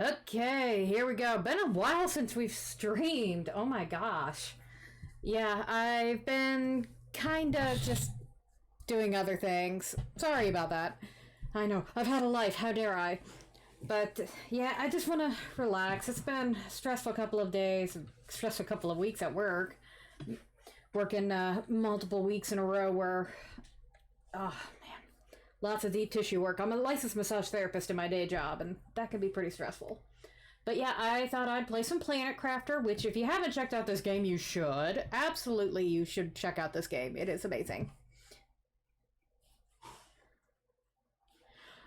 Okay, here we go. Been a while since we've streamed. Oh my gosh. Yeah, I've been kind of just doing other things. Sorry about that. I know, I've had a life, how dare I? But yeah, I just want to relax. It's been a stressful couple of days, stressful couple of weeks at work. Working multiple weeks in a row where, oh man, lots of deep tissue work. I'm a licensed massage therapist in my day job, and that can be pretty stressful. But yeah, I thought I'd play some Planet Crafter, which if you haven't checked out this game, you should. Absolutely, you should check out this game. It is amazing.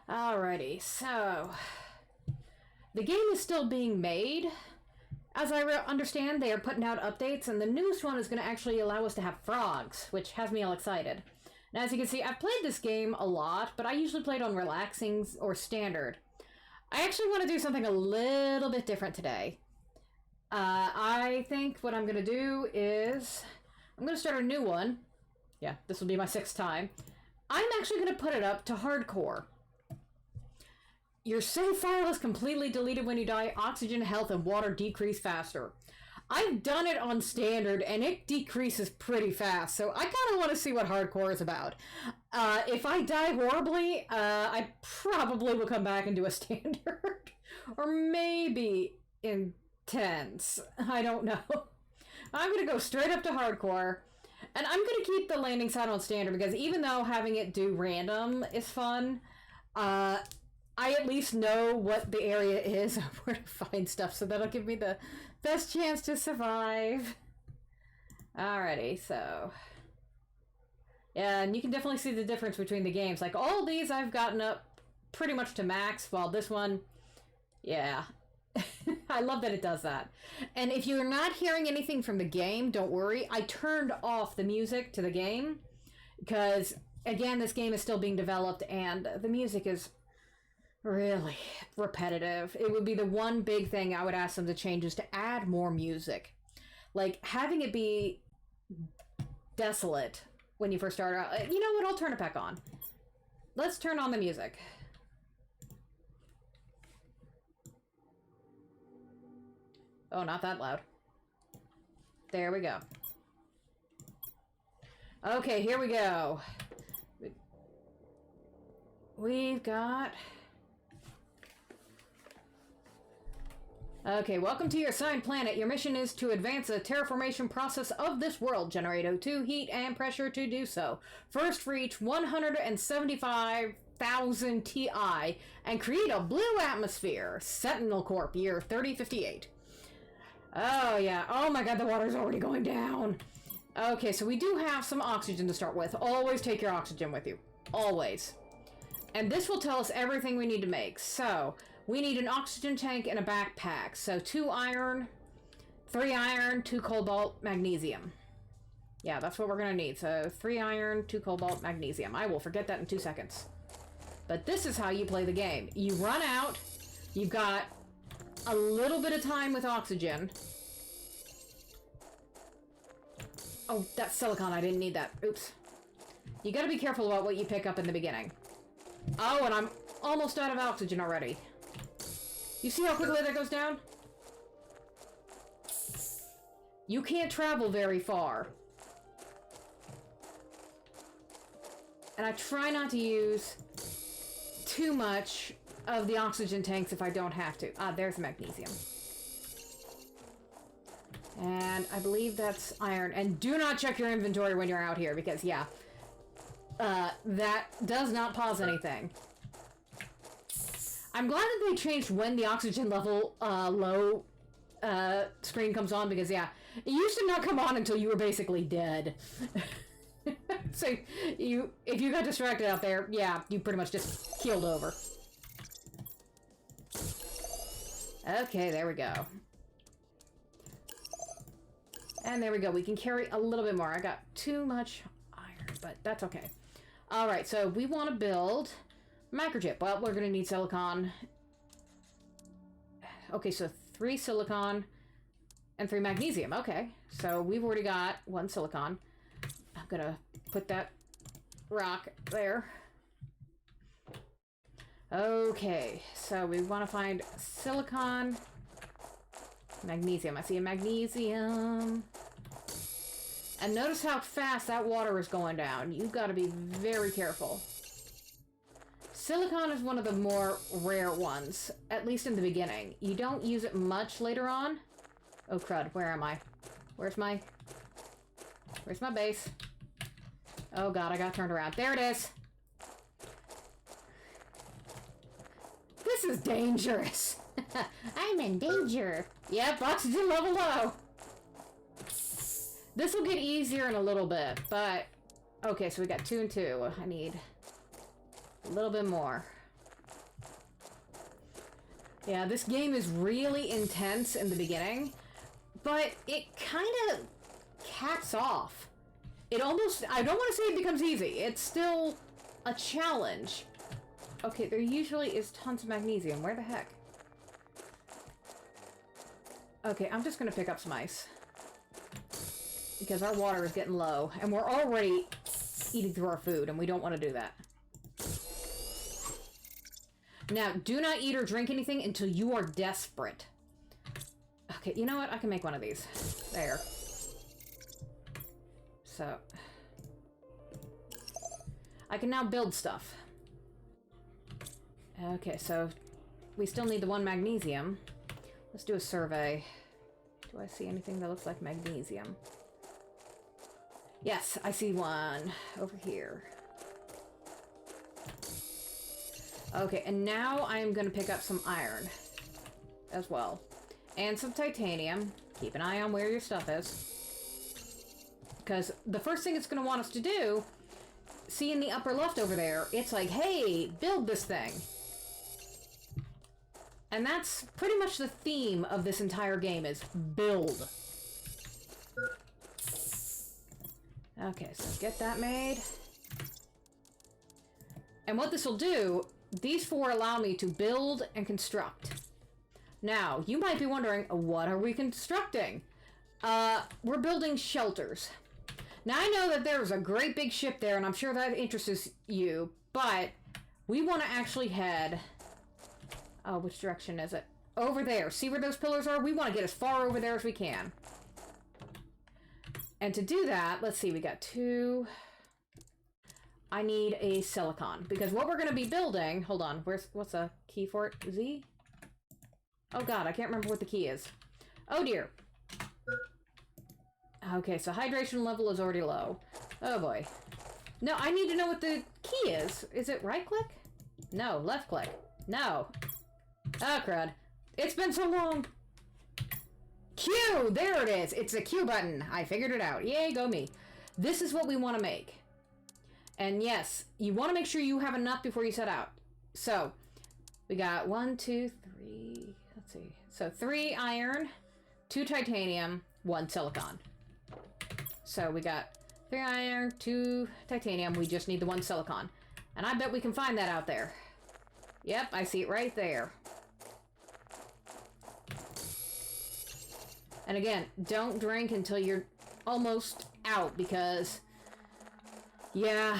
Alrighty, so the game is still being made. As I understand, they are putting out updates, and the newest one is going to actually allow us to have frogs, which has me all excited. Now, as you can see, I've played this game a lot, but I usually play it on relaxing or standard. I actually want to do something a little bit different today. I think what I'm going to do is I'm going to start a new one. Yeah, this will be my 6th time. I'm actually going to put it up to hardcore. Your save file is completely deleted when you die. Oxygen, health, and water decrease faster. I've done it on standard, and it decreases pretty fast, so I kind of want to see what hardcore is about. If I die horribly, I probably will come back and do a standard. Or maybe intense. I don't know. I'm going to go straight up to hardcore. And I'm going to keep the landing site on standard, because even though having it do random is fun, I at least know what the area is and where to find stuff, so that'll give me the best chance to survive. Alrighty, so... yeah, and you can definitely see the difference between the games. Like, all these I've gotten up pretty much to max, while this one... yeah. I love that it does that. And if you're not hearing anything from the game, don't worry. I turned off the music to the game, because, again, this game is still being developed, and the music is... really repetitive. It would be the one big thing I would ask them to change, is to add more music. Like, having it be desolate when you first start out. You know what? I'll turn it back on. Let's turn on the music. Oh, not that loud. There we go. Okay, here we go. We've got... okay, welcome to your assigned planet. Your mission is to advance the terraformation process of this world. Generate O2, heat, and pressure to do so. First, reach 175,000 Ti and create a blue atmosphere. Sentinel Corp, year 3058. Oh, yeah. Oh my god, the water's already going down. Okay, so we do have some oxygen to start with. Always take your oxygen with you. Always. And this will tell us everything we need to make. So... we need an oxygen tank and a backpack. So 2 iron, 3 iron, 2 cobalt, magnesium. Yeah, that's what we're going to need. So 3 iron, 2 cobalt, magnesium. I will forget that in 2 seconds. But this is how you play the game. You run out. You've got a little bit of time with oxygen. Oh, that's silicon. I didn't need that. Oops. You got to be careful about what you pick up in the beginning. Oh, and I'm almost out of oxygen already. You see how quickly that goes down? You can't travel very far. And I try not to use too much of the oxygen tanks if I don't have to. Ah, there's magnesium. And I believe that's iron. And do not check your inventory when you're out here, because, yeah, that does not pause anything. I'm glad that they changed when the oxygen level low screen comes on, because, yeah, it used to not come on until you were basically dead. So, if you got distracted out there, yeah, you pretty much just keeled over. Okay, there we go. And there we go. We can carry a little bit more. I got too much iron, but that's okay. Alright, so we want to build... microchip. Well, we're going to need silicon. Okay, so 3 silicon and 3 magnesium. Okay, so we've already got 1 silicon. I'm going to put that rock there. Okay, so we want to find silicon, magnesium. I see a magnesium. And notice how fast that water is going down. You've got to be very careful. Silicon is one of the more rare ones, at least in the beginning. You don't use it much later on. Oh crud, where am I? Where's my base? Oh god, I got turned around. There it is! This is dangerous! I'm in danger! Yep, oxygen level low! This will get easier in a little bit, but... Okay, so we got 2 and 2. I need a little bit more. Yeah, this game is really intense in the beginning, but it kind of caps off. It almost... I don't want to say it becomes easy. It's still a challenge. Okay, there usually is tons of magnesium. Where the heck? Okay, I'm just going to pick up some ice. Because our water is getting low, and we're already eating through our food, and we don't want to do that. Now, do not eat or drink anything until you are desperate. Okay, you know what? I can make one of these. There. So. I can now build stuff. Okay, so we still need the 1 magnesium. Let's do a survey. Do I see anything that looks like magnesium? Yes, I see one over here. Okay, and now I'm going to pick up some iron as well. And some titanium. Keep an eye on where your stuff is. Because the first thing it's going to want us to do, see in the upper left over there, it's like, hey, build this thing. And that's pretty much the theme of this entire game is build. Okay, so get that made. And what this will do, these 4 allow me to build and construct. Now, you might be wondering, what are we constructing? We're building shelters. Now, I know that there's a great big ship there, and I'm sure that interests you, but we want to actually head... Oh, which direction is it? Over there. See where those pillars are? We want to get as far over there as we can. And to do that, let's see, we got 2... I need a silicon, because what we're going to be building... Hold on, what's a key for it? Z? Oh god, I can't remember what the key is. Oh dear. Okay, so hydration level is already low. Oh boy. No, I need to know what the key is. Is it right click? No, left click. No. Oh crud. It's been so long. Q! There it is! It's the Q button. I figured it out. Yay, go me. This is what we want to make. And yes, you want to make sure you have enough before you set out. So, we got 1, 2, 3... Let's see. So, 3 iron, 2 titanium, 1 silicon. So, we got 3 iron, 2 titanium. We just need the 1 silicon. And I bet we can find that out there. Yep, I see it right there. And again, don't drink until you're almost out, because, yeah,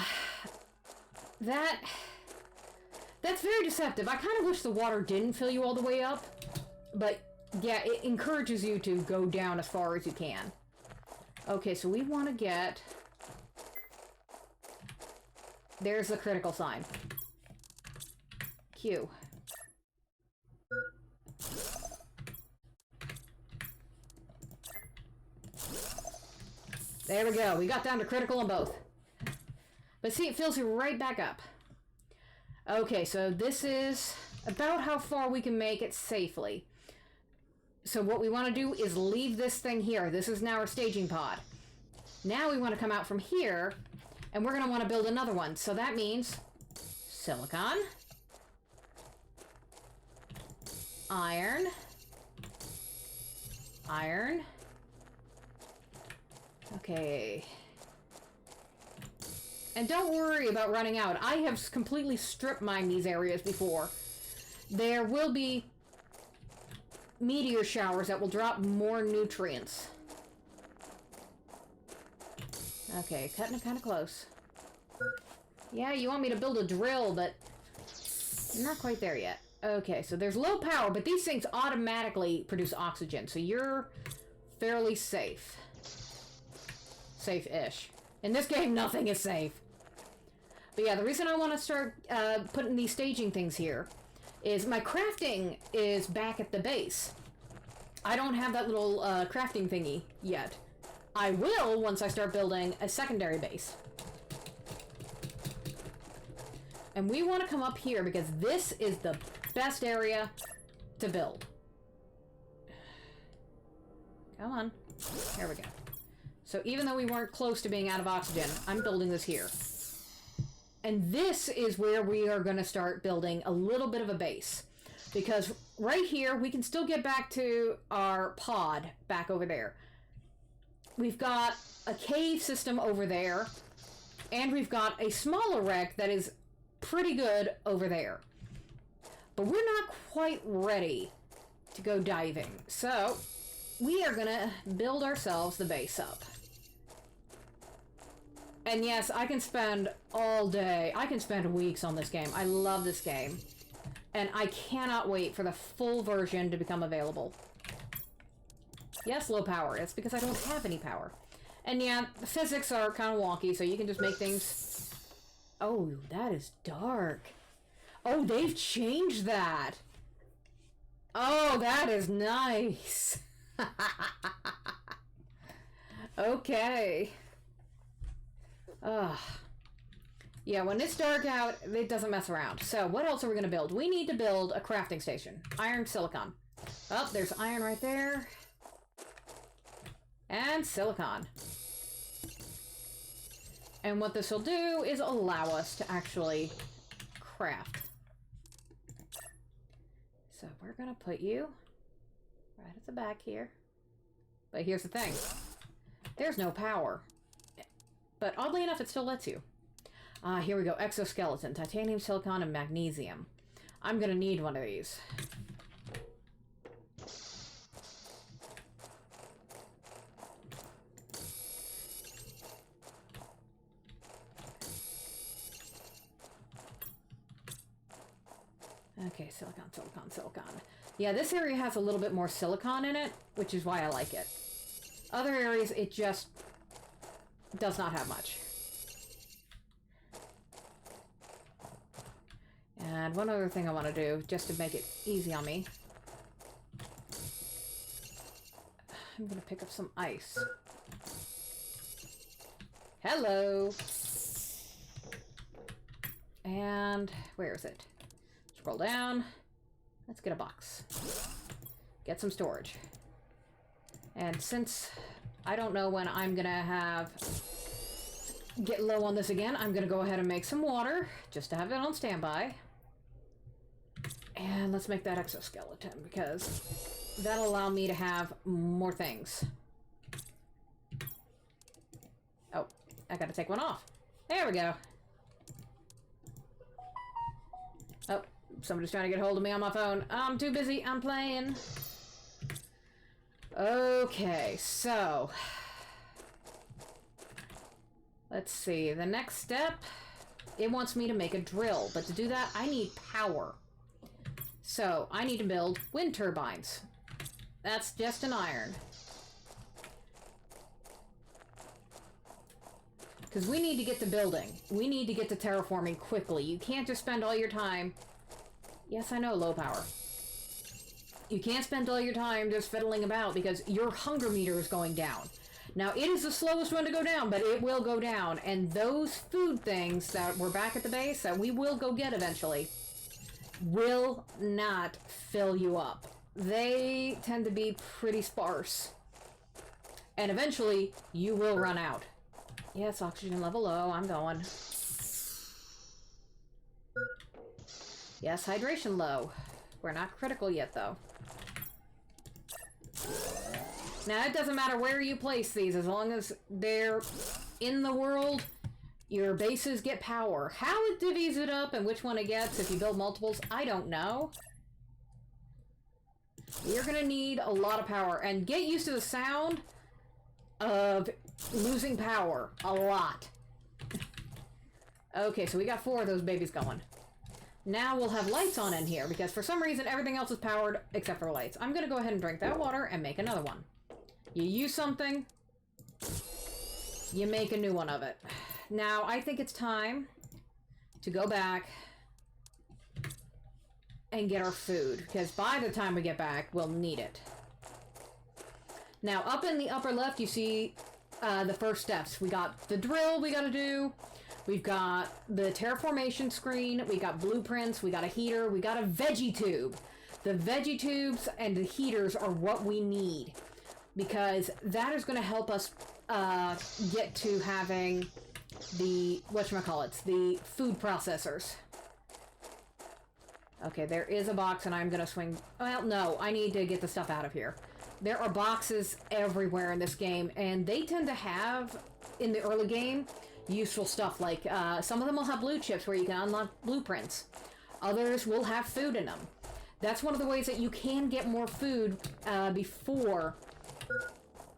that's very deceptive. I kind of wish the water didn't fill you all the way up, but yeah, it encourages you to go down as far as you can. Okay, so we want to get... There's the critical sign. Q. There we go. We got down to critical on both. But see, it fills you right back up. Okay, so this is about how far we can make it safely. So what we want to do is leave this thing here. This is now our staging pod. Now we want to come out from here, and we're going to want to build another one. So that means silicon, iron, iron. Okay. And don't worry about running out. I have completely strip mined these areas before. There will be meteor showers that will drop more nutrients. Okay, cutting it kind of close. Yeah, you want me to build a drill, but Not quite there yet. Okay, so there's low power, but these things automatically produce oxygen, so you're fairly safe. Safe-ish. In this game, nothing is safe. But yeah, the reason I want to start putting these staging things here is my crafting is back at the base. I don't have that little crafting thingy yet. I will once I start building a secondary base. And we want to come up here because this is the best area to build. Come on. There we go. So even though we weren't close to being out of oxygen, I'm building this here. And this is where we are going to start building a little bit of a base. Because right here, we can still get back to our pod back over there. We've got a cave system over there. And we've got a smaller wreck that is pretty good over there. But we're not quite ready to go diving. So we are going to build ourselves the base up. And yes, I can spend all day. I can spend weeks on this game. I love this game. And I cannot wait for the full version to become available. Yes, low power. It's because I don't have any power. And yeah, the physics are kind of wonky, so you can just make things... Oh, that is dark. Oh, they've changed that. Oh, that is nice. Okay. Ugh. Yeah, when it's dark out, it doesn't mess around. So, what else are we going to build? We need to build a crafting station. Iron, silicon. Oh, there's iron right there. And silicon. And what this will do is allow us to actually craft. So, we're going to put you right at the back here. But here's the thing. There's no power. But oddly enough, it still lets you. Here we go. Exoskeleton. Titanium, silicon, and magnesium. I'm gonna need one of these. Okay, silicon, silicon, silicon. Yeah, this area has a little bit more silicon in it, which is why I like it. Other areas, it just does not have much. And one other thing I want to do, just to make it easy on me. I'm going to pick up some ice. Hello! And where is it? Scroll down. Let's get a box. Get some storage. And since I don't know when I'm going to get low on this again, I'm going to go ahead and make some water, just to have it on standby. And let's make that exoskeleton, because that'll allow me to have more things. Oh, I gotta take one off. There we go. Oh, somebody's trying to get hold of me on my phone. I'm too busy, I'm playing. Okay, so... let's see, the next step, it wants me to make a drill, but to do that, I need power. So, I need to build wind turbines. That's just an iron. Because we need to get to building. We need to get to terraforming quickly. You can't just spend all your time... Yes, I know, low power. You can't spend all your time just fiddling about because your hunger meter is going down. Now, it is the slowest one to go down, but it will go down. And those food things that were back at the base that we will go get eventually will not fill you up. They tend to be pretty sparse. And eventually, you will run out. Yes, oxygen level low. I'm going. Yes, hydration low. We're not critical yet, though. Now, it doesn't matter where you place these, as long as they're in the world, your bases get power. How it divvies it up and which one it gets if you build multiples, I don't know. You're gonna need a lot of power, and get used to the sound of losing power. A lot. Okay, so we got 4 of those babies going. Now we'll have lights on in here, because for some reason everything else is powered except for lights. I'm gonna go ahead and drink that water and make another one. You use something, you make a new one of it. Now, I think it's time to go back and get our food, because by the time we get back, we'll need it. Now, up in the upper left, you see the first steps. We got the drill we gotta do. We've got the terraformation screen. We got blueprints. We got a heater. We got a veggie tube. The veggie tubes and the heaters are what we need, because that is going to help us get to having the, whatchamacallits, the food processors. Okay, there is a box, and I'm going to swing... Well, no, I need to get the stuff out of here. There are boxes everywhere in this game, and they tend to have, in the early game, useful stuff. Like, some of them will have blue chips where you can unlock blueprints. Others will have food in them. That's one of the ways that you can get more food before...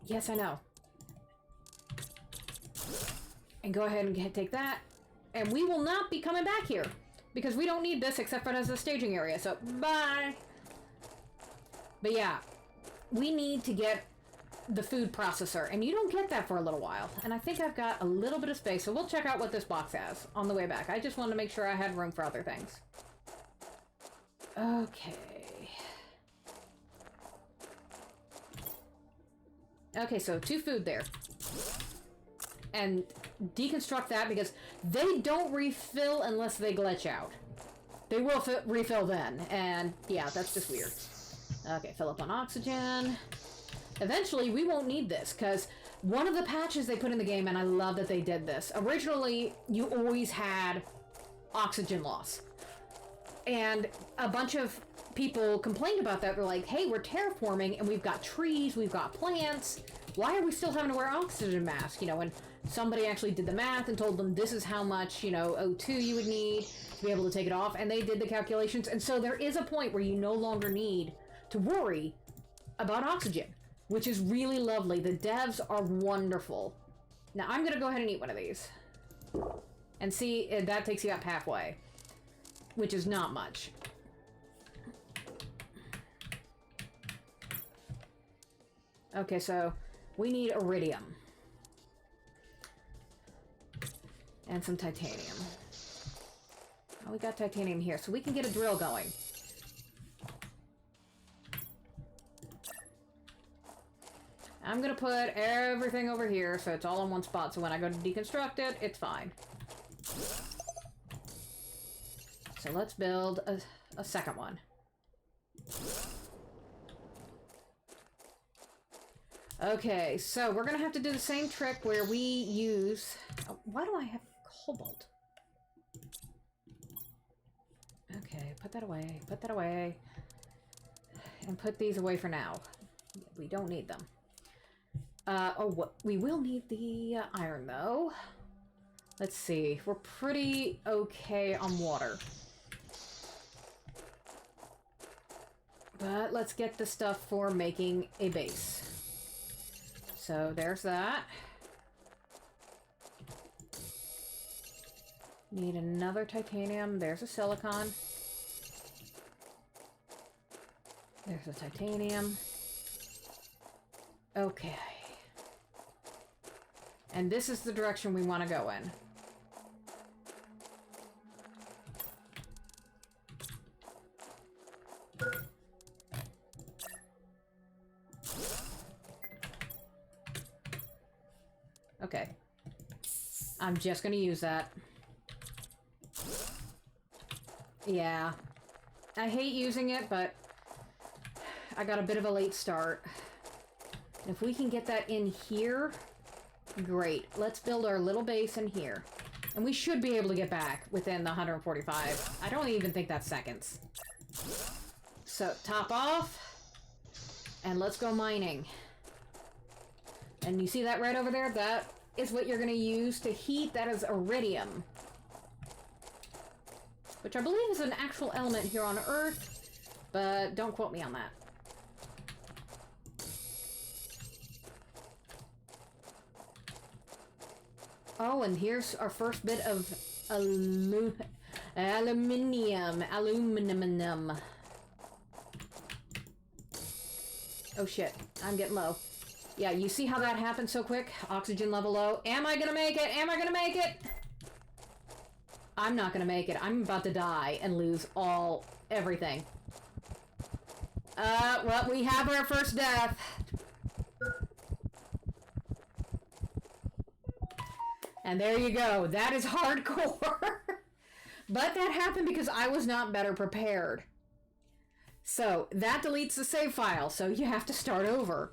Yes, I know. And go ahead and take that. And we will not be coming back here, because we don't need this except for it as a staging area, so bye! But yeah, we need to get the food processor, and you don't get that for a little while. And I think I've got a little bit of space, so we'll check out what this box has on the way back. I just wanted to make sure I had room for other things. Okay. Okay, so 2 food there. And deconstruct that, because they don't refill unless they glitch out. They will refill then, and yeah, that's just weird. Okay, fill up on oxygen. Eventually, we won't need this, because one of the patches they put in the game, and I love that they did this, originally, you always had oxygen loss. And a bunch of people complained about that. They're like, hey, we're terraforming, and we've got trees, we've got plants. Why are we still having to wear oxygen masks? You know, and somebody actually did the math and told them this is how much, you know, O2 you would need to be able to take it off, and they did the calculations. And so there is a point where you no longer need to worry about oxygen, which is really lovely. The devs are wonderful. Now, I'm going to go ahead and eat one of these. And see, if that takes you up halfway, which is not much. Okay, so we need iridium. And some titanium. Oh, we got titanium here, so we can get a drill going. I'm gonna put everything over here so it's all in one spot, so when I go to deconstruct it, it's fine. So let's build a second one. Okay, so we're gonna have to do the same trick where we use... Oh, why do I have cobalt? Okay, put that away, and put these away for now. We don't need them. We will need the iron, though. Let's see. We're pretty okay on water. But let's get the stuff for making a base. So there's that. Need another titanium. There's a silicon. There's a titanium. Okay. And this is the direction we want to go in. Okay. I'm just gonna use that. Yeah. I hate using it, but I got a bit of a late start. If we can get that in here, great. Let's build our little base in here. And we should be able to get back within the 145. I don't even think that's seconds. So, top off. And let's go mining. And you see that right over there? That is what you're going to use to heat. That is iridium. Which I believe is an actual element here on Earth. But don't quote me on that. Oh, and here's our first bit of Aluminum. Oh shit, I'm getting low. Yeah, you see how that happened so quick? Oxygen level low. Am I gonna make it? Am I gonna make it? I'm not gonna make it. I'm about to die and lose everything. Well, we have our first death. And there you go. That is hardcore. But that happened because I was not better prepared. So, that deletes the save file, so you have to start over.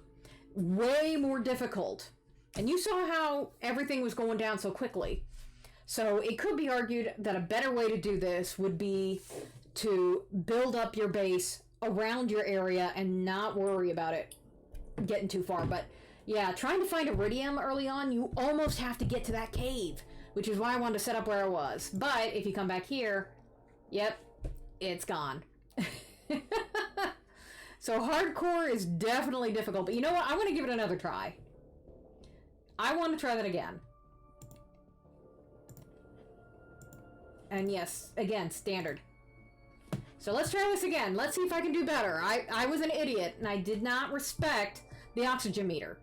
Way more difficult. And you saw how everything was going down so quickly. So, it could be argued that a better way to do this would be to build up your base around your area and not worry about it getting too far. But, yeah, trying to find iridium early on, you almost have to get to that cave, which is why I wanted to set up where I was. But, if you come back here, yep, it's gone. So hardcore is definitely difficult, but you know what? I'm going to give it another try. I want to try that again. And yes, again, standard. So let's try this again. Let's see if I can do better. I was an idiot, and I did not respect the oxygen meter.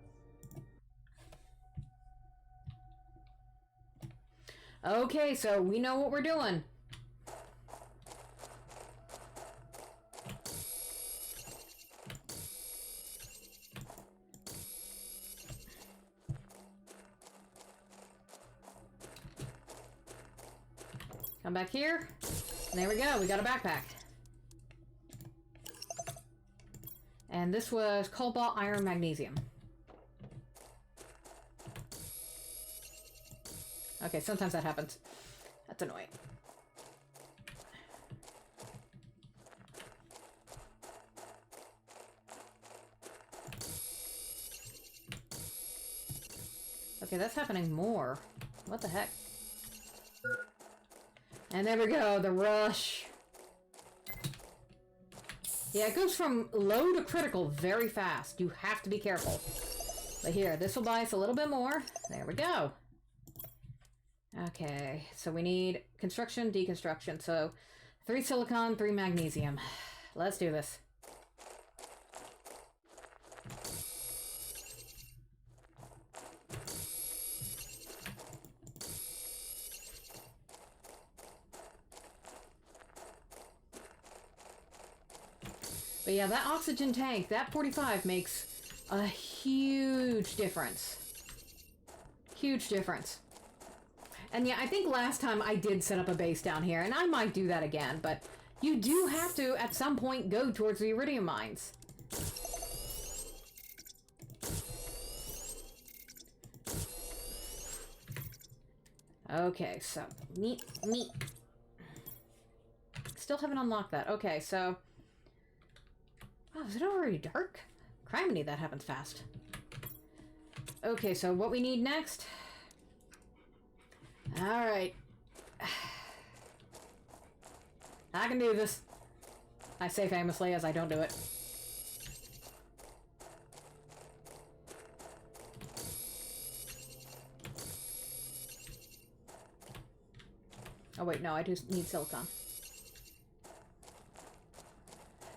Okay, so we know what we're doing. Come back here. There we go. We got a backpack. And this was cobalt, iron, magnesium. Okay, sometimes that happens. That's annoying. Okay, that's happening more. What the heck? And there we go, the rush. Yeah, it goes from low to critical very fast. You have to be careful. But here, this will buy us a little bit more. There we go. Okay, so we need construction, deconstruction. So 3 silicon, 3 magnesium. Let's do this. But yeah, that oxygen tank, that 45 makes a huge difference. Huge difference. And yeah, I think last time I did set up a base down here, and I might do that again, but you do have to, at some point, go towards the iridium mines. Okay, so, meat. Still haven't unlocked that. Okay, so... Oh, is it already dark? Criminy, that happens fast. Okay, so what we need next? Alright. I can do this. I say famously as I don't do it. Oh wait, no, I just need silicon.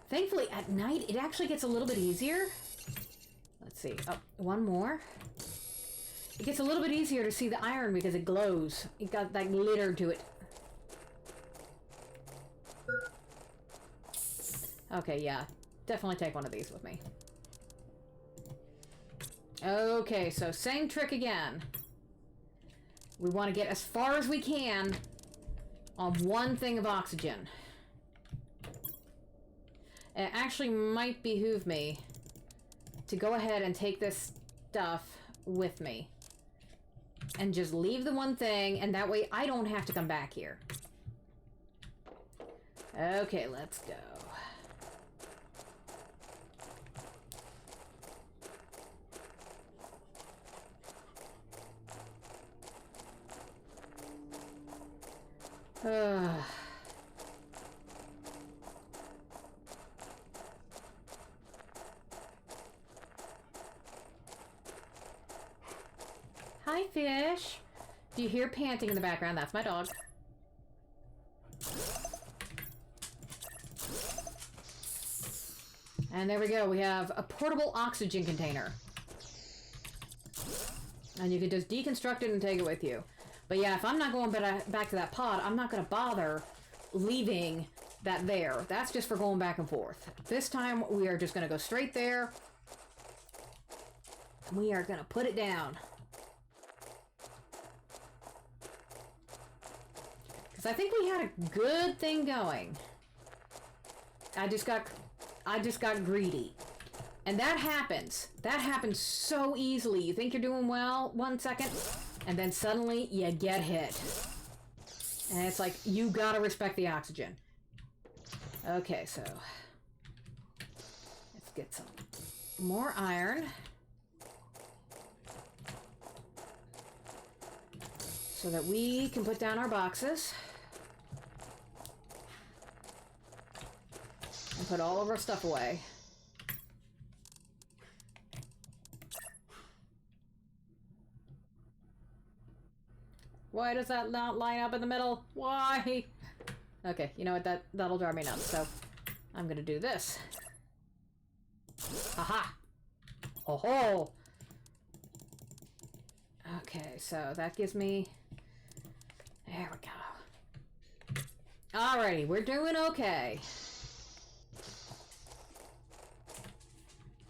Thankfully, at night, it actually gets a little bit easier. Let's see. Oh, one more. It gets a little bit easier to see the iron because it glows. It got that glitter to it. Okay, yeah. Definitely take one of these with me. Okay, so same trick again. We want to get as far as we can on one thing of oxygen. It actually might behoove me to go ahead and take this stuff with me. And just leave the one thing, and that way I don't have to come back here. Okay, let's go. Hi, fish. Do you hear panting in the background? That's my dog. And there we go. We have a portable oxygen container. And you can just deconstruct it and take it with you. But yeah, if I'm not going back to that pod, I'm not going to bother leaving that there. That's just for going back and forth. This time, we are just going to go straight there. And we are going to put it down. Because I think we had a good thing going. I just got greedy. And that happens. That happens so easily. You think you're doing well 1 second, and then suddenly you get hit. And it's like, you gotta respect the oxygen. Okay, so let's get some more iron. So that we can put down our boxes. And put all of our stuff away. Why does that not line up in the middle? Why? Okay, you know what? That'll drive me nuts, so I'm gonna do this. Aha! Oh ho! Okay, so that gives me... There we go. Alrighty, we're doing okay.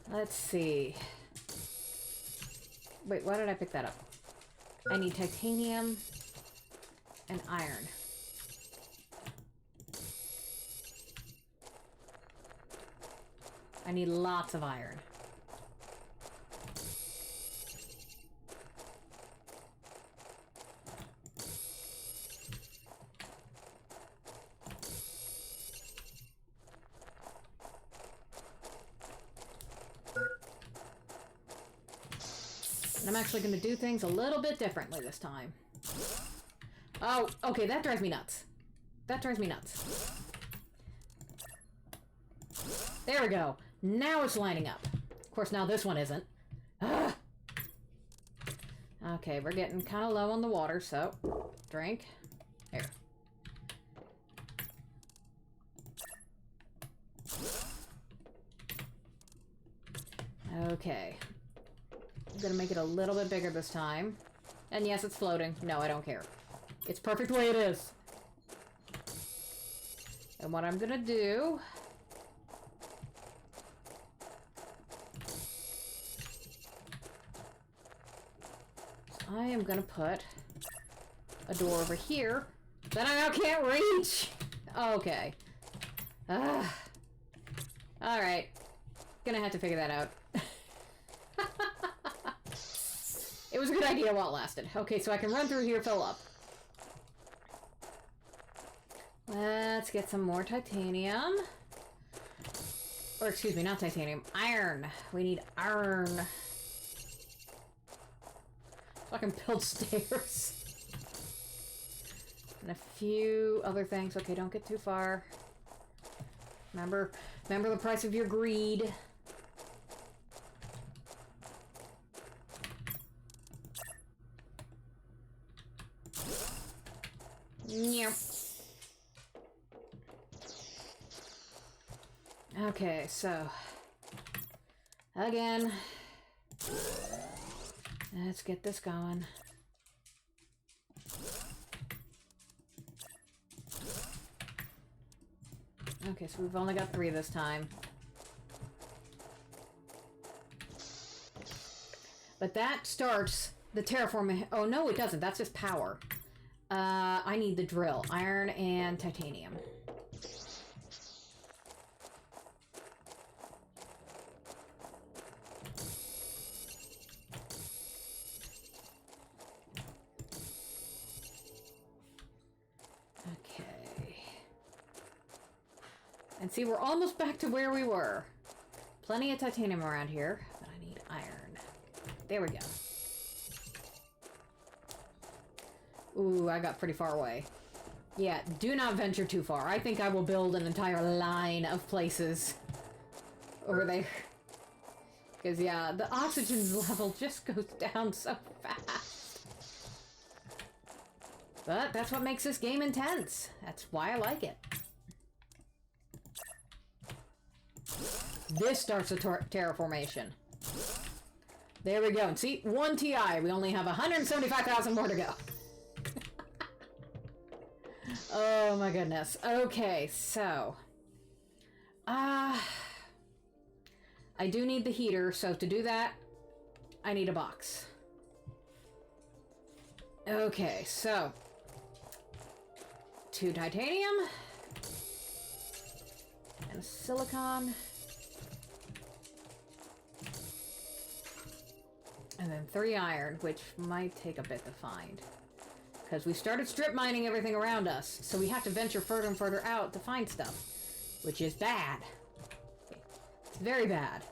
Let's see. Wait, why did I pick that up? I need titanium and iron. I need lots of iron. And I'm actually going to do things a little bit differently this time. Oh, okay, that drives me nuts. That drives me nuts. There we go. Now it's lining up. Of course, now this one isn't. Ugh. Okay, we're getting kind of low on the water, so drink. Here. Okay. I'm gonna make it a little bit bigger this time. And yes, it's floating. No, I don't care. It's perfect the way it is. And what I'm gonna do... I am gonna put a door over here that I now can't reach! Okay. Alright. Gonna have to figure that out. It was a good idea while it lasted. Okay, so I can run through here, fill up. Let's get some more titanium. Or, excuse me, not titanium. Iron. We need iron. So I can build stairs. And a few other things. Okay, don't get too far. Remember the price of your greed. Yep. Okay, so again, let's get this going. Okay, so we've only got 3 this time. But that starts the terraforming. Oh, no, it doesn't. That's just power. I need the drill. Iron and titanium. Okay. And see, we're almost back to where we were. Plenty of titanium around here, but I need iron. There we go. Ooh, I got pretty far away. Yeah, do not venture too far. I think I will build an entire line of places over there. Because, yeah, the oxygen level just goes down so fast. But that's what makes this game intense. That's why I like it. this starts a terraformation. There we go. And see, 1 TI. We only have 175,000 more to go. Oh my goodness. Okay, so... I do need the heater, so to do that, I need a box. Okay, so... 2 titanium. And silicon. And then 3 iron, which might take a bit to find. Because we started strip mining everything around us, so we have to venture further and further out to find stuff. Which is bad. It's very bad.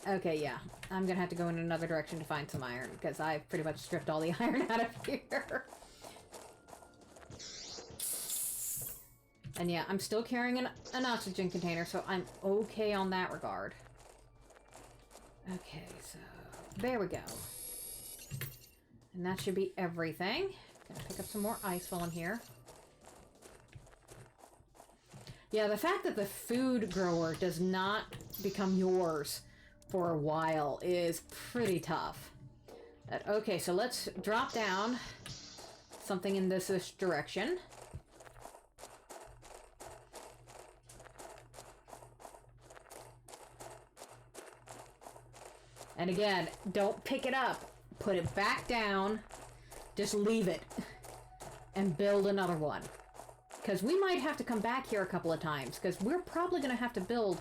Okay, yeah. I'm gonna have to go in another direction to find some iron, because I've pretty much stripped all the iron out of here. And yeah, I'm still carrying an oxygen container, so I'm okay on that regard. Okay, so... there we go. And that should be everything. Gonna pick up some more ice while I'm here. Yeah, the fact that the food grower does not become yours for a while is pretty tough. Okay, so let's drop down something in this direction. And again, don't pick it up. Put it back down. Just leave it. And build another one. Because we might have to come back here a couple of times. Because we're probably going to have to build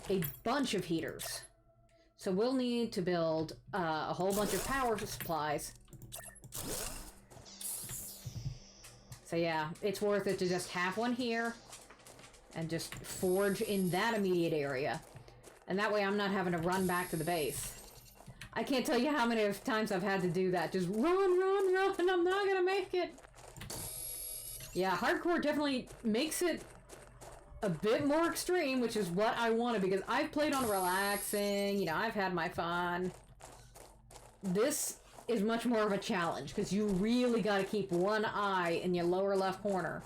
a bunch of heaters. So we'll need to build a whole bunch of power supplies. So yeah, it's worth it to just have one here. And just forge in that immediate area. And that way I'm not having to run back to the base. I can't tell you how many times I've had to do that. Just run, run, run, I'm not gonna make it. Yeah, hardcore definitely makes it a bit more extreme, which is what I wanted, because I've played on relaxing, you know, I've had my fun. This is much more of a challenge, because you really gotta keep one eye in your lower left corner.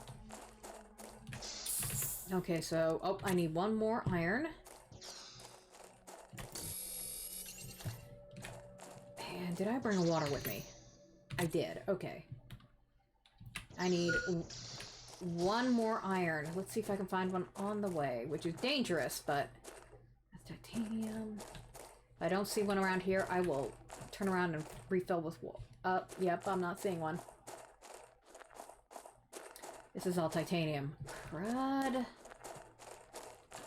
Okay, so, oh, I need one more iron. And did I bring a water with me? I did. Okay. I need one more iron. Let's see if I can find one on the way, which is dangerous, but that's titanium. If I don't see one around here, I will turn around and refill with water. Yep, I'm not seeing one. This is all titanium. Crud.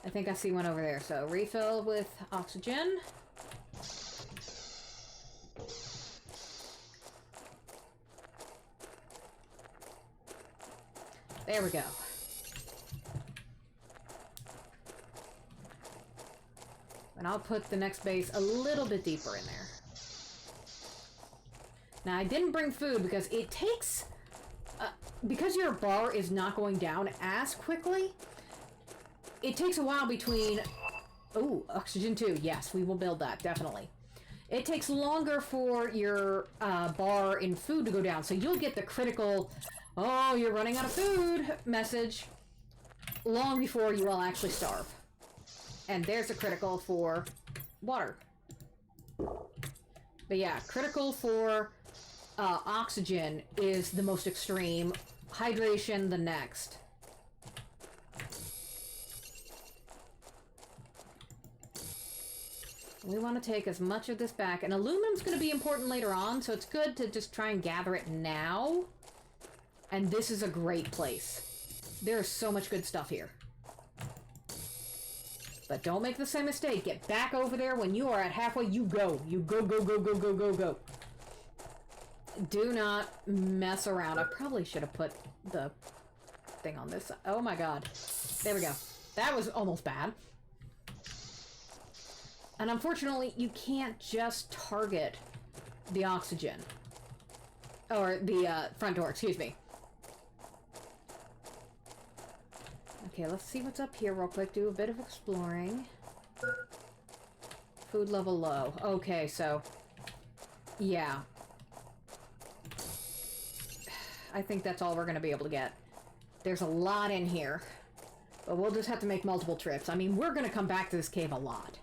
I think I see one over there, so refill with oxygen. There we go. And I'll put the next base a little bit deeper in there. Now, I didn't bring food because it takes... because your bar is not going down as quickly, it takes a while between... Oh, oxygen 2. Yes, we will build that, definitely. It takes longer for your bar in food to go down, so you'll get the critical... "Oh, you're running out of food" message long before you will actually starve. And there's a critical for water. But yeah, critical for oxygen is the most extreme. Hydration, the next. We want to take as much of this back. And aluminum's going to be important later on, so it's good to just try and gather it now. And this is a great place. There's so much good stuff here. But don't make the same mistake. Get back over there. When you are at halfway, you go. You go, go, go, go, go, go, go. Do not mess around. I probably should have put the thing on this side. Oh my god. There we go. That was almost bad. And unfortunately, you can't just target the oxygen. Or the front door, excuse me. Okay, let's see what's up here real quick. Do a bit of exploring. Food level low. Okay, so... yeah. I think that's all we're going to be able to get. There's a lot in here. But we'll just have to make multiple trips. I mean, we're gonna come back to this cave a lot.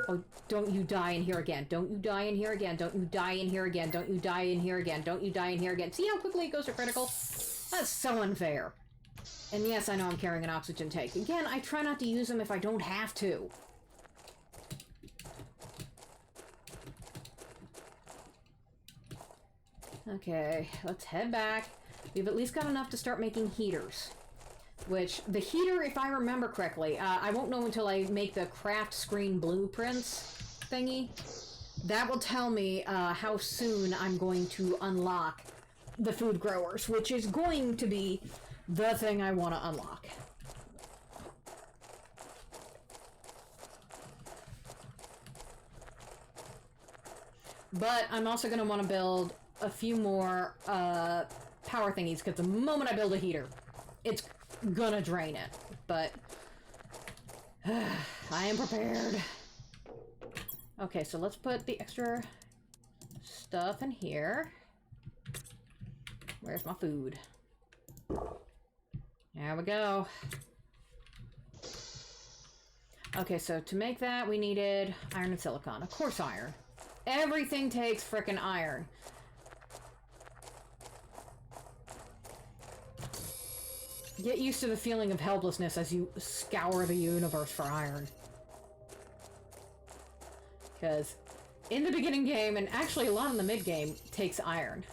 Oh, don't you die in here again. Don't you die in here again. Don't you die in here again. Don't you die in here again. Don't you die in here again. See how quickly it goes to critical? That's so unfair. And yes, I know I'm carrying an oxygen tank. Again, I try not to use them if I don't have to. Okay, let's head back. We've at least got enough to start making heaters. Which, the heater, if I remember correctly, I won't know until I make the craft screen blueprints thingy. That will tell me how soon I'm going to unlock the food growers, which is going to be the thing I want to unlock. But I'm also going to want to build a few more power thingies, because the moment I build a heater, it's gonna drain it. But I am prepared. Okay, so let's put the extra stuff in here. Where's my food? There we go. Okay, so to make that, we needed iron and silicon. Of course iron. Everything takes frickin' iron. Get used to the feeling of helplessness as you scour the universe for iron. Because in the beginning game, and actually a lot in the mid game, takes iron.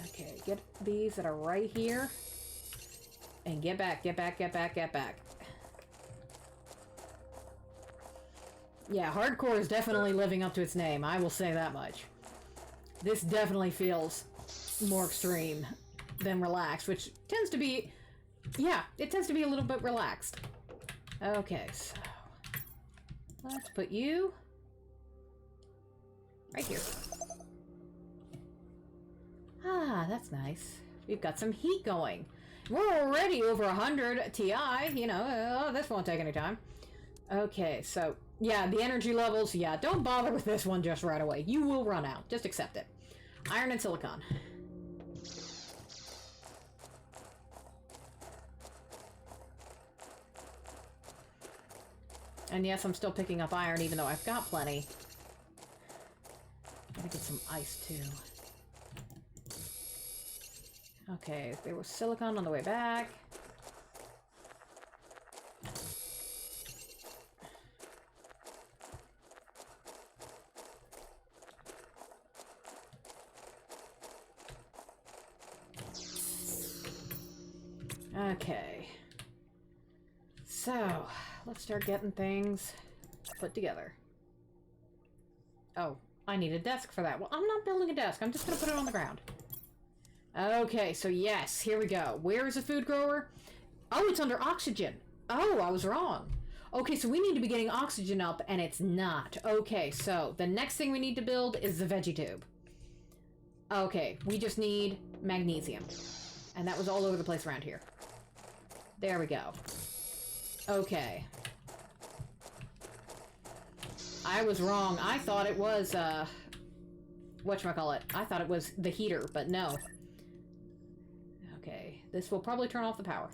Okay, get these that are right here. And get back, get back, get back, get back. Yeah, hardcore is definitely living up to its name, I will say that much. This definitely feels more extreme than relaxed, which tends to be, yeah, it tends to be a little bit relaxed. Okay, so let's put you right here. Ah, that's nice. We've got some heat going. We're already over 100 Ti, you know, this won't take any time. Okay, so, yeah, the energy levels, yeah, don't bother with this one just right away. You will run out. Just accept it. Iron and silicon. And yes, I'm still picking up iron, even though I've got plenty. Gotta get some ice, too. Okay, there was silicon on the way back. Okay. So, let's start getting things put together. Oh, I need a desk for that. Well, I'm not building a desk. I'm just gonna put it on the ground. Okay, so yes, here we go. Where is the food grower? Oh, it's under oxygen. Oh, I was wrong. Okay, so we need to be getting oxygen up, and it's not. Okay, so the next thing we need to build is the veggie tube. Okay, we just need magnesium. And that was all over the place around here. There we go. Okay. I was wrong. I thought it was, whatchamacallit. I thought it was the heater, but no. Okay, this will probably turn off the power.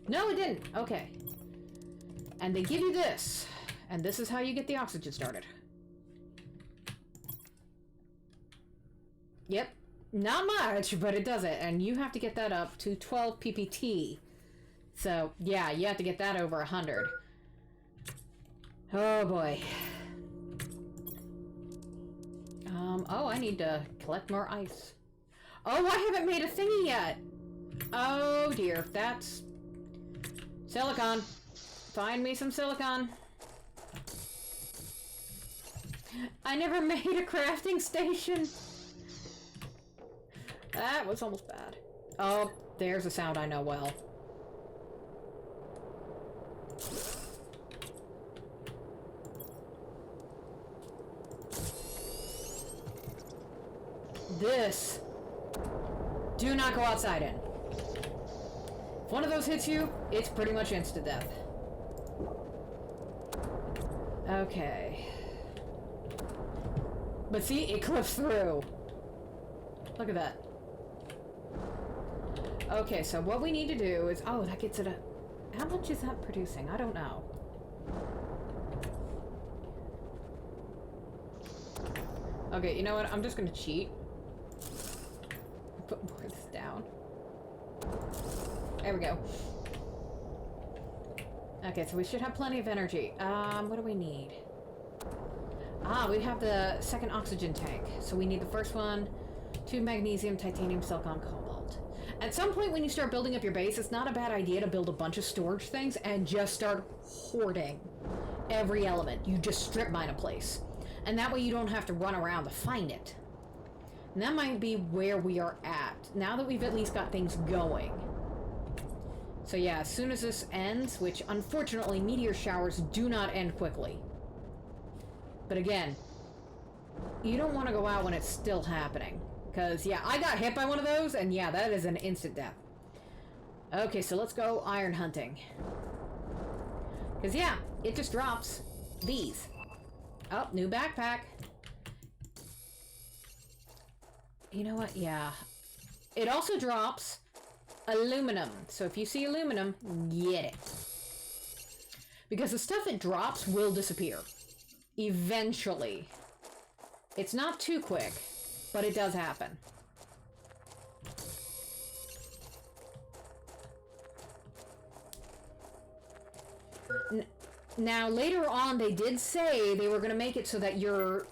No, it didn't. Okay. And they give you this. And this is how you get the oxygen started. Yep. Not much, but it does it. And you have to get that up to 12 ppt. So, yeah, you have to get that over 100. Oh, boy. Oh, I need to collect more ice. Oh, I haven't made a thingy yet. Oh, dear. That's silicon. Find me some silicon. I never made a crafting station. That was almost bad. Oh, there's a sound I know well. This. Do not go outside in. If one of those hits you, it's pretty much instant death. Okay. But see, it clips through. Look at that. Okay, so what we need to do is... Oh, that gets it a... How much is that producing? I don't know. Okay, you know what? I'm just gonna cheat. Put more of this down. There we go. Okay, so we should have plenty of energy. What do we need? Ah, we have the second oxygen tank. So we need the first one. 2 magnesium, titanium, silicon, cobalt. At some point when you start building up your base, it's not a bad idea to build a bunch of storage things and just start hoarding every element. You just strip mine a place. And that way you don't have to run around to find it. And that might be where we are at, now that we've at least got things going. So yeah, as soon as this ends, which unfortunately meteor showers do not end quickly. But again, you don't want to go out when it's still happening. Because yeah, I got hit by one of those, and yeah, that is an instant death. Okay, so let's go iron hunting. Because yeah, it just drops these. Oh, new backpack. You know what? Yeah. It also drops aluminum. So if you see aluminum, get it. Because the stuff it drops will disappear. Eventually. It's not too quick, but it does happen. Now, later on, they did say they were going to make it so that your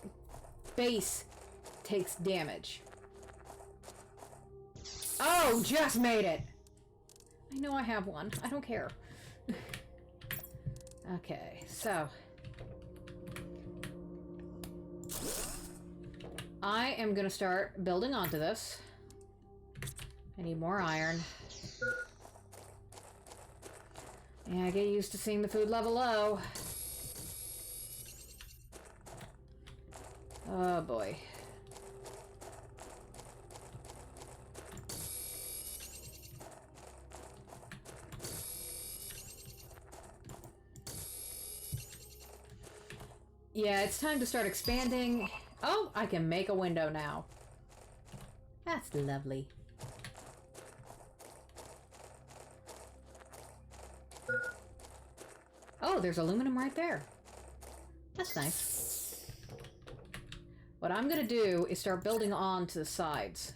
base takes damage. Oh, just made it! I know I have one. I don't care. Okay, so... I am going to start building onto this. I need more iron. Yeah, I get used to seeing the food level low. Oh boy. Yeah, it's time to start expanding. Oh, I can make a window now. That's lovely. Oh, there's aluminum right there. That's nice. What I'm gonna do is start building on to the sides.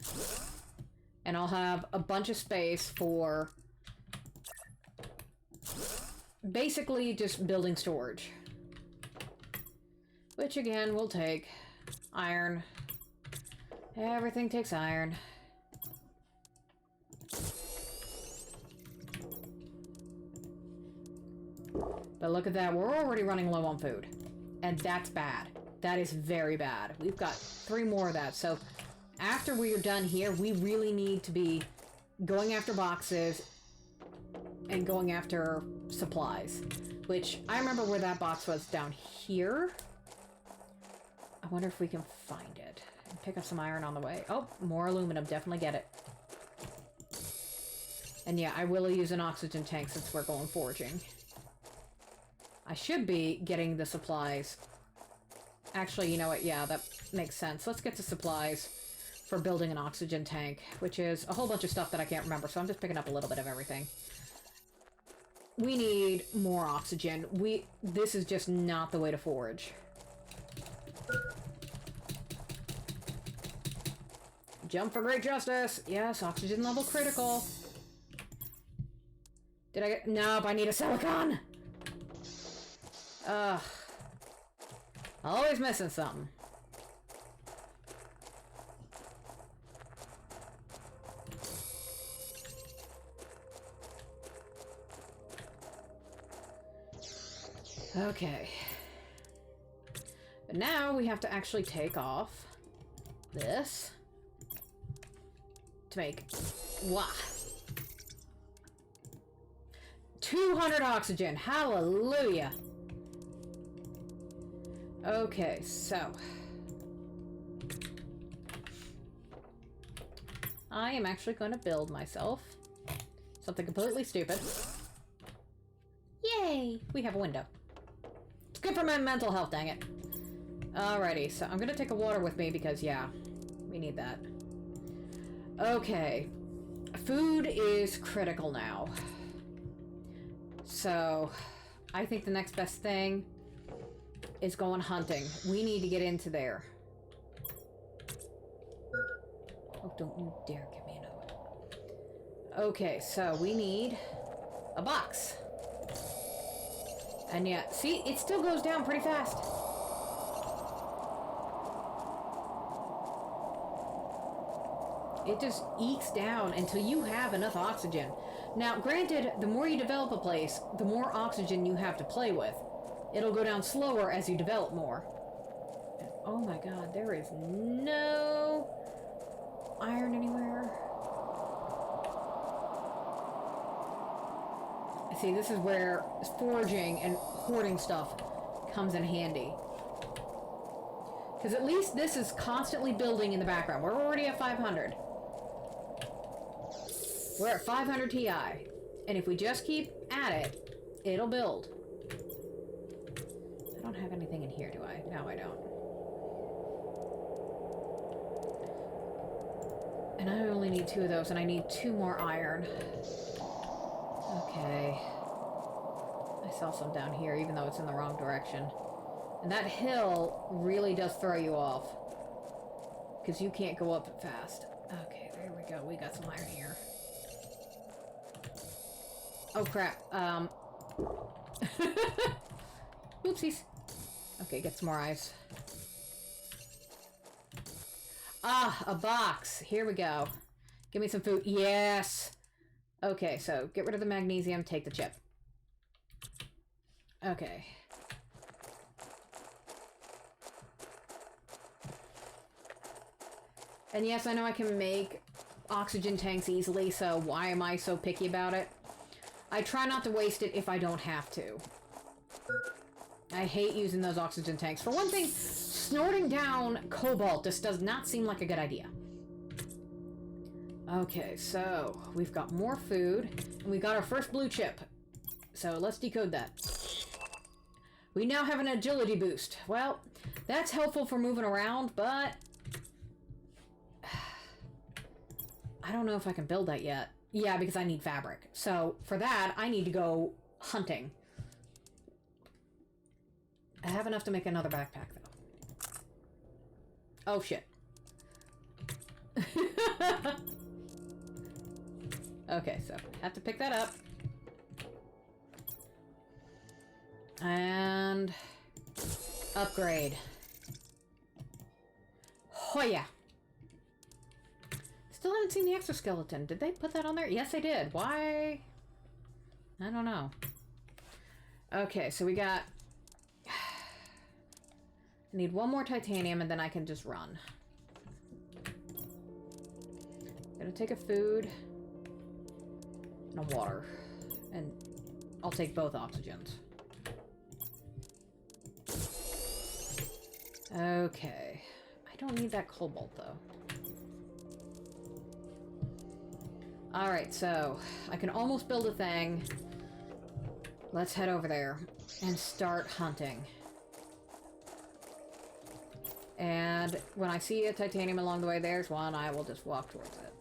And I'll have a bunch of space for basically just building storage. Which again will take iron. Everything takes iron. But look at that, we're already running low on food. And that's bad. That is very bad. We've got 3 more of that, so after we are done here, we really need to be going after boxes and going after supplies. Which, I remember where that box was down here. I wonder if we can find it. And pick up some iron on the way. Oh, more aluminum. Definitely get it. And yeah, I will use an oxygen tank since we're going foraging. I should be getting the supplies. Actually, you know what? Yeah, that makes sense. Let's get the supplies for building an oxygen tank, which is a whole bunch of stuff that I can't remember, so I'm just picking up a little bit of everything. We need more oxygen. This is just not the way to forage. Jump for great justice! Yes, oxygen level critical. Did I get... Nope, I need a silicon! Ugh. Always missing something. Okay. But now we have to actually take off this to make... Wah! 200 oxygen! Hallelujah! Okay, so... I am actually going to build myself something completely stupid. Yay! We have a window. It's good for my mental health, dang it. Alrighty, so I'm gonna take a water with me because, yeah, we need that. Okay. Food is critical now. So, I think the next best thing is going hunting. We need to get into there. Oh, don't you dare give me another one. Okay, so we need a box. And yeah, see, it still goes down pretty fast. It just ekes down until you have enough oxygen. Now, granted, the more you develop a place, the more oxygen you have to play with. It'll go down slower as you develop more. And, oh my god, there is no iron anywhere. See, this is where foraging and hoarding stuff comes in handy. Because at least this is constantly building in the background. We're already at 500. We're at 500 Ti. And if we just keep at it, it'll build. I don't have anything in here, do I? No, I don't. And I only need 2 of those, and I need 2 more iron. Okay. I saw some down here, even though it's in the wrong direction. And that hill really does throw you off. Because you can't go up fast. Okay, there we go. We got some iron here. Oh, crap. Oopsies. Okay, get some more eyes. Ah, a box. Here we go. Give me some food. Yes! Okay, so get rid of the magnesium, take the chip. Okay. And yes, I know I can make oxygen tanks easily, so why am I so picky about it? I try not to waste it if I don't have to. I hate using those oxygen tanks. For one thing, snorting down cobalt just does not seem like a good idea. Okay, so we've got more food, and we got our first blue chip. So let's decode that. We now have an agility boost. Well, that's helpful for moving around, but I don't know if I can build that yet. Yeah, because I need fabric. So for that, I need to go hunting. I have enough to make another backpack, though. Oh, shit. Okay, so have to pick that up. And upgrade. Oh, yeah. Still haven't seen the exoskeleton. Did they put that on there? Yes, they did. Why? I don't know. Okay, so we got... I need 1 more titanium and then I can just run. Gonna take a food and a water. And I'll take both oxygens. Okay. I don't need that cobalt, though. Alright, so I can almost build a thing. Let's head over there and start hunting. And when I see a titanium along the way, there's one, I will just walk towards it.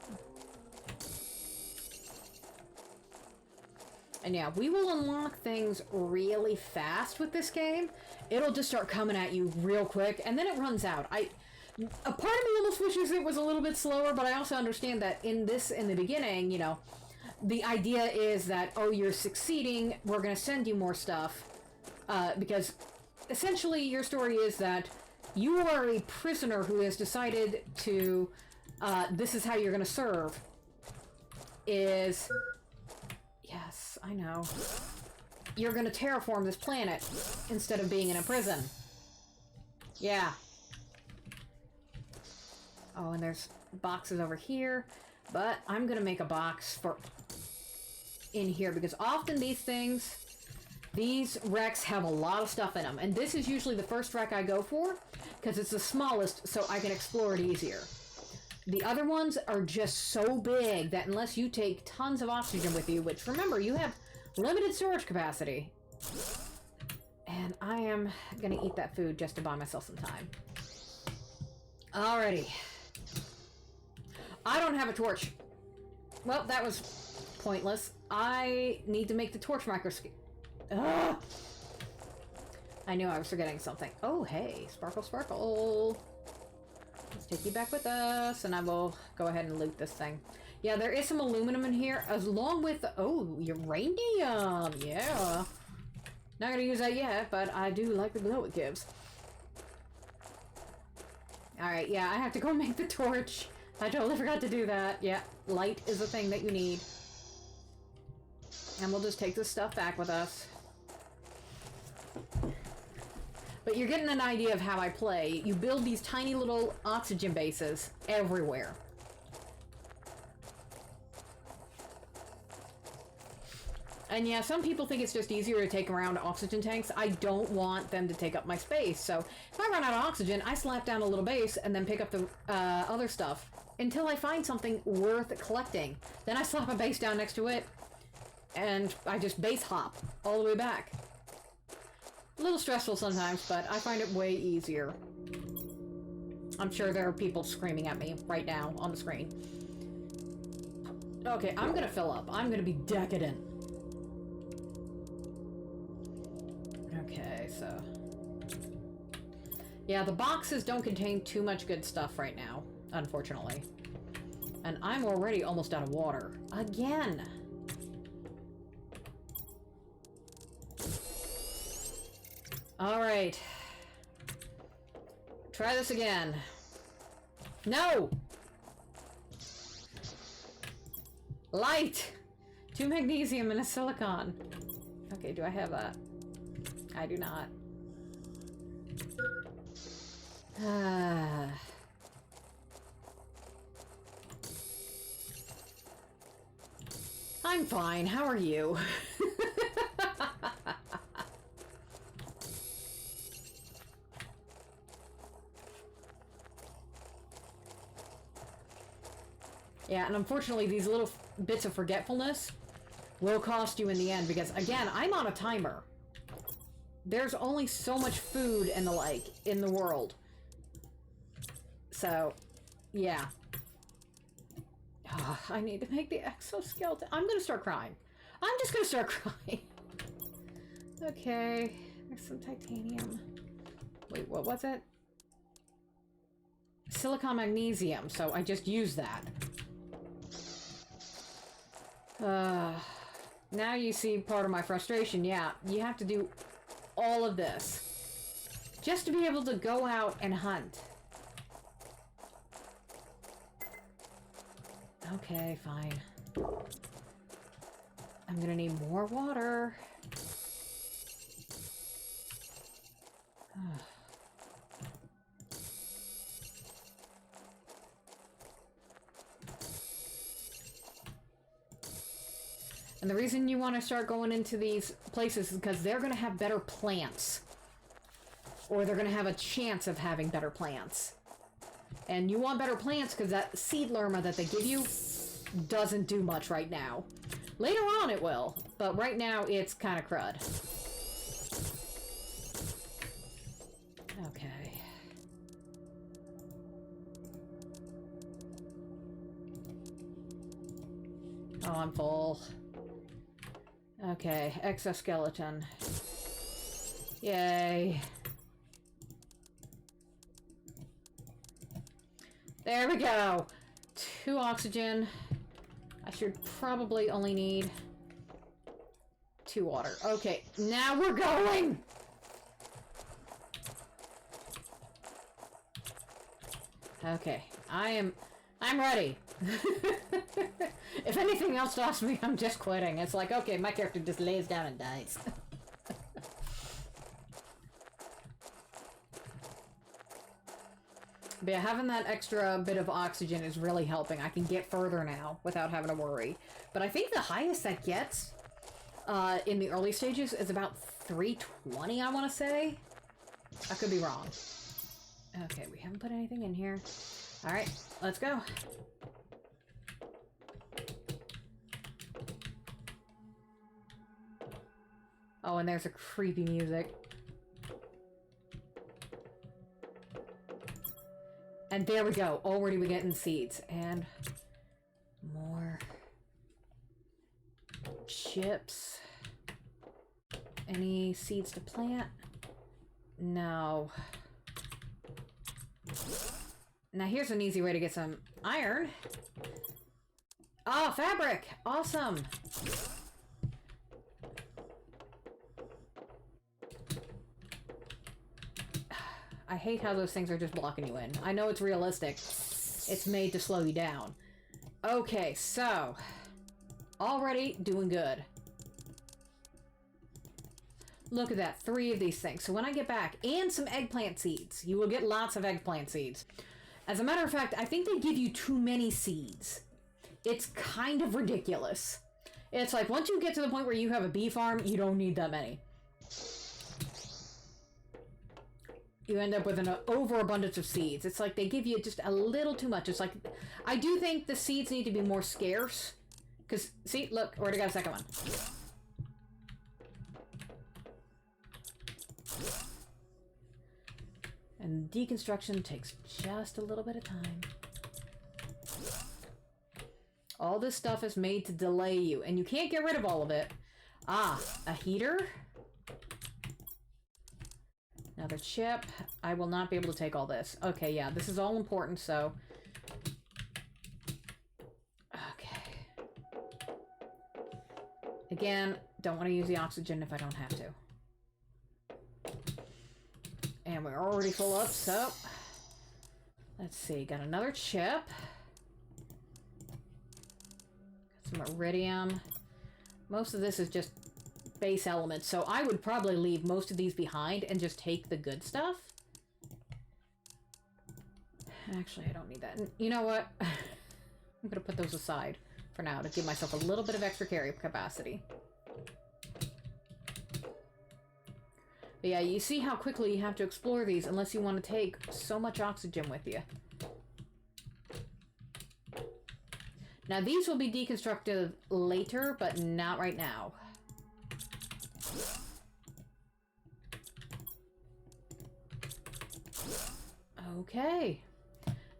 And yeah, we will unlock things really fast with this game. It'll just start coming at you real quick, and then it runs out. A part of me almost wishes it was a little bit slower, but I also understand that in the beginning, you know, the idea is that, oh, you're succeeding, we're going to send you more stuff, because essentially your story is that you are a prisoner who has decided to, this is how you're going to serve, is, yes, I know, you're going to terraform this planet instead of being in a prison. Yeah. Oh, and there's boxes over here, but I'm going to make a box for in here because often these wrecks have a lot of stuff in them, and this is usually the first wreck I go for because it's the smallest, so I can explore it easier. The other ones are just so big that unless you take tons of oxygen with you, which remember, you have limited storage capacity, and I am going to eat that food just to buy myself some time. Alrighty. I don't have a torch. well, that was pointless. I need to make the torch microscope. Ugh! I knew I was forgetting something. Oh, hey, Sparkle Sparkle. Let's take you back with us, and I will go ahead and loot this thing. Yeah, there is some aluminum in here, along with... Oh, uranium! Yeah. Not gonna use that yet, but I do like the glow it gives. Alright, yeah, I have to go make the torch. I totally forgot to do that. Yeah, light is the thing that you need. And we'll just take this stuff back with us. But you're getting an idea of how I play. You build these tiny little oxygen bases everywhere. And yeah, some people think it's just easier to take around oxygen tanks. I don't want them to take up my space. So if I run out of oxygen, I slap down a little base and then pick up the other stuff until I find something worth collecting. Then I slap a base down next to it and I just base hop all the way back. A little stressful sometimes, but I find it way easier. I'm sure there are people screaming at me right now on the screen. Okay, I'm gonna fill up. I'm gonna be decadent. Okay, so... yeah, the boxes don't contain too much good stuff right now, unfortunately. And I'm already almost out of water. Again! Alright. Try this again. No! Light! 2 magnesium and a silicon. Okay, do I have a... I do not. I'm fine. How are you? Yeah, and unfortunately these little bits of forgetfulness will cost you in the end because, again, I'm on a timer. There's only so much food and the like in the world. So, yeah. Oh, I need to make the exoskeleton. I'm gonna start crying. I'm just gonna start crying. Okay, there's some titanium. Wait, what was it? Silicon magnesium, so I just used that. Now you see part of my frustration. Yeah, you have to do all of this just to be able to go out and hunt. Okay, fine. I'm gonna need more water. And the reason you want to start going into these places is because they're going to have better plants. Or they're going to have a chance of having better plants. And you want better plants because that seed lerma that they give you doesn't do much right now. Later on it will, but right now it's kind of crud. Okay. Oh, I'm full. Okay, exoskeleton. Yay. There we go. 2 oxygen. I should probably only need 2 water. Okay, now we're going! Okay, I'm ready. If anything else stops me, I'm just quitting. It's like, okay, my character just lays down and dies. But yeah, having that extra bit of oxygen is really helping. I can get further now without having to worry. But I think the highest that gets in the early stages is about 320, I want to say. I could be wrong. Okay, we haven't put anything in here. Alright, let's go. Oh, and there's a creepy music. And there we go. Already we're getting seeds. And more. chips. Any seeds to plant? No. Now here's an easy way to get some iron. Oh, fabric! Awesome! I hate how those things are just blocking you in. I know it's realistic. It's made to slow you down. Okay, so... already doing good. Look at that, 3 of these things. So when I get back, and some eggplant seeds. You will get lots of eggplant seeds. As a matter of fact, I think they give you too many seeds. It's kind of ridiculous. It's like, once you get to the point where you have a bee farm, you don't need that many. You end up with an overabundance of seeds. It's like they give you just a little too much. It's like, I do think the seeds need to be more scarce. Because, see, look, already got a second one. And deconstruction takes just a little bit of time. All this stuff is made to delay you, and you can't get rid of all of it. Ah, a heater? Another chip. I will not be able to take all this. Okay, yeah, this is all important, so... okay. Again, don't want to use the oxygen if I don't have to. And we're already full up, so... let's see, got another chip. Got some iridium. Most of this is just base elements, so I would probably leave most of these behind and just take the good stuff. Actually, I don't need that. You know what? I'm gonna put those aside for now to give myself a little bit of extra carry capacity. But yeah, you see how quickly you have to explore these unless you want to take so much oxygen with you. Now these will be deconstructed later, but not right now. Okay.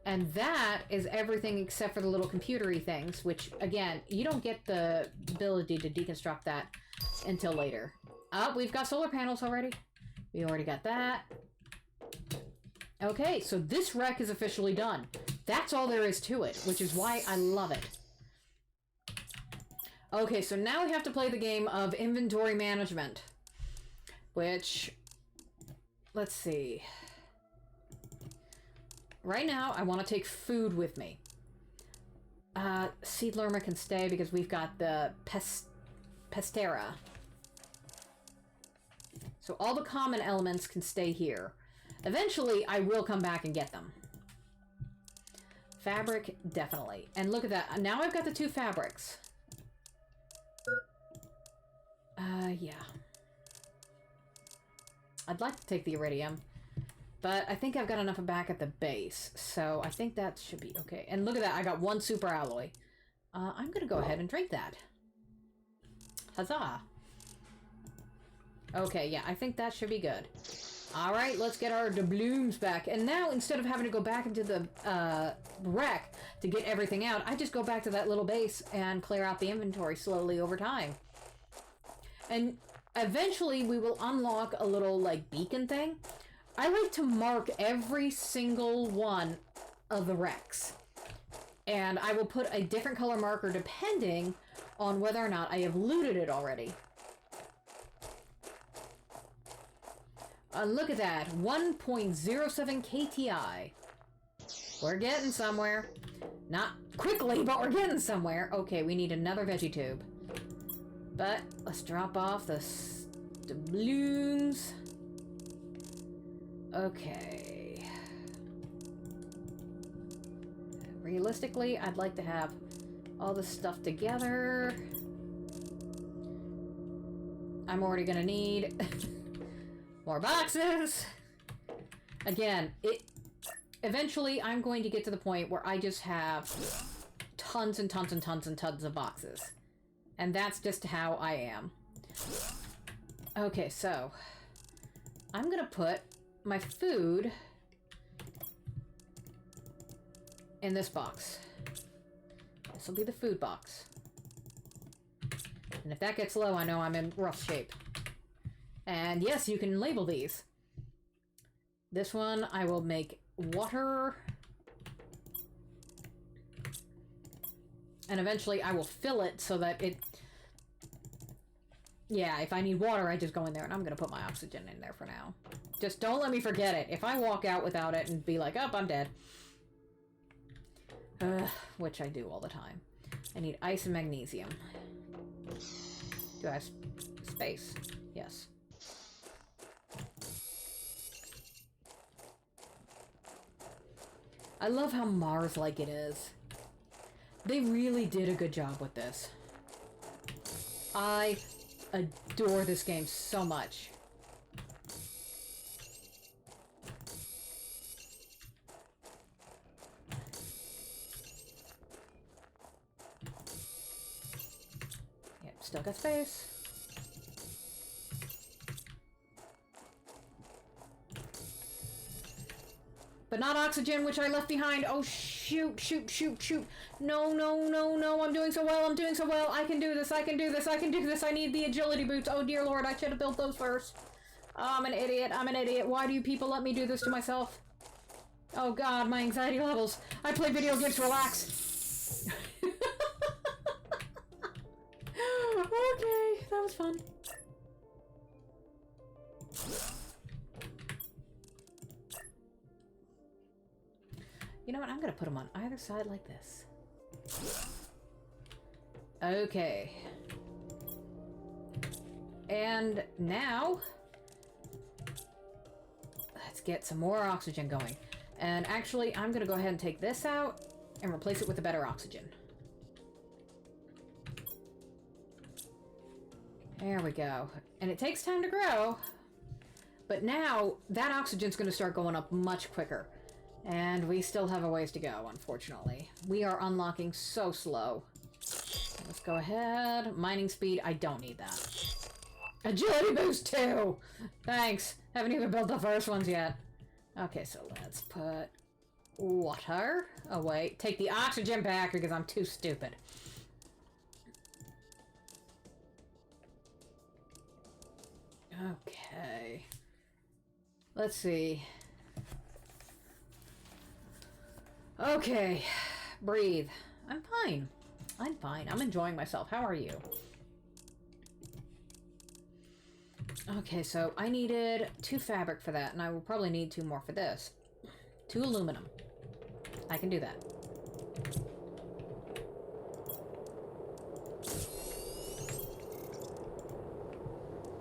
And that is everything except for the little computery things, which, again, you don't get the ability to deconstruct that until later. Oh, we've got solar panels already. We already got that. Okay, so this wreck is officially done. That's all there is to it, which is why I love it. Okay, so now we have to play the game of inventory management, which, let's see. Right now, I want to take food with me. Seed Lerma can stay because we've got the Pestera. So all the common elements can stay here. Eventually, I will come back and get them. Fabric, definitely. And look at that. Now I've got the 2 fabrics. Yeah. I'd like to take the iridium, but I think I've got enough back at the base, so I think that should be okay. And look at that, I got 1 super alloy. I'm gonna go ahead and drink that. Huzzah! Okay, yeah, I think that should be good. Alright, let's get our doubloons back. And now, instead of having to go back into the wreck to get everything out, I just go back to that little base and clear out the inventory slowly over time. And eventually we will unlock a little, like, beacon thing. I like to mark every single one of the wrecks. And I will put a different color marker depending on whether or not I have looted it already. Look at that, 1.07 KTI. We're getting somewhere. Not quickly, but we're getting somewhere. Okay, we need another veggie tube. But let's drop off the doubloons. Okay. Realistically, I'd like to have all this stuff together. I'm already gonna need more boxes. Again, eventually I'm going to get to the point where I just have tons and tons and tons and tons of boxes. And that's just how I am. Okay, so I'm gonna put my food in this box. This will be the food box. And if that gets low, I know I'm in rough shape. And yes, you can label these. This one, I will make water. And eventually I will fill it so that it... Yeah, if I need water, I just go in there, and I'm gonna put my oxygen in there for now. Just don't let me forget it. If I walk out without it and be like, oh, I'm dead. Which I do all the time. I need ice and magnesium. Do I have space? Yes. I love how Mars-like it is. They really did a good job with this. I adore this game so much. Yep, still got space. But not oxygen, which I left behind. Oh, shoot, shoot, shoot, shoot. No, no, no, no. I'm doing so well. I'm doing so well. I can do this. I can do this. I can do this. I need the agility boots. Oh, dear Lord. I should have built those first. Oh, I'm an idiot. I'm an idiot. Why do you people let me do this to myself? Oh, God. My anxiety levels. I play video games to relax. Okay. That was fun. You know what? I'm gonna put them on either side like this. Okay. And now, let's get some more oxygen going. And actually, I'm gonna go ahead and take this out and replace it with a better oxygen. There we go. And it takes time to grow, but now that oxygen's gonna start going up much quicker. And we still have a ways to go, unfortunately. We are unlocking so slow. Let's go ahead. Mining speed, I don't need that. Agility boost too! Thanks. Haven't even built the first ones yet. Okay, so let's put water away. Take the oxygen back because I'm too stupid. Okay. Let's see. Okay, breathe. I'm fine. I'm fine. I'm enjoying myself. How are you? Okay, so I needed 2 fabric for that, and I will probably need 2 more for this. 2 aluminum. I can do that.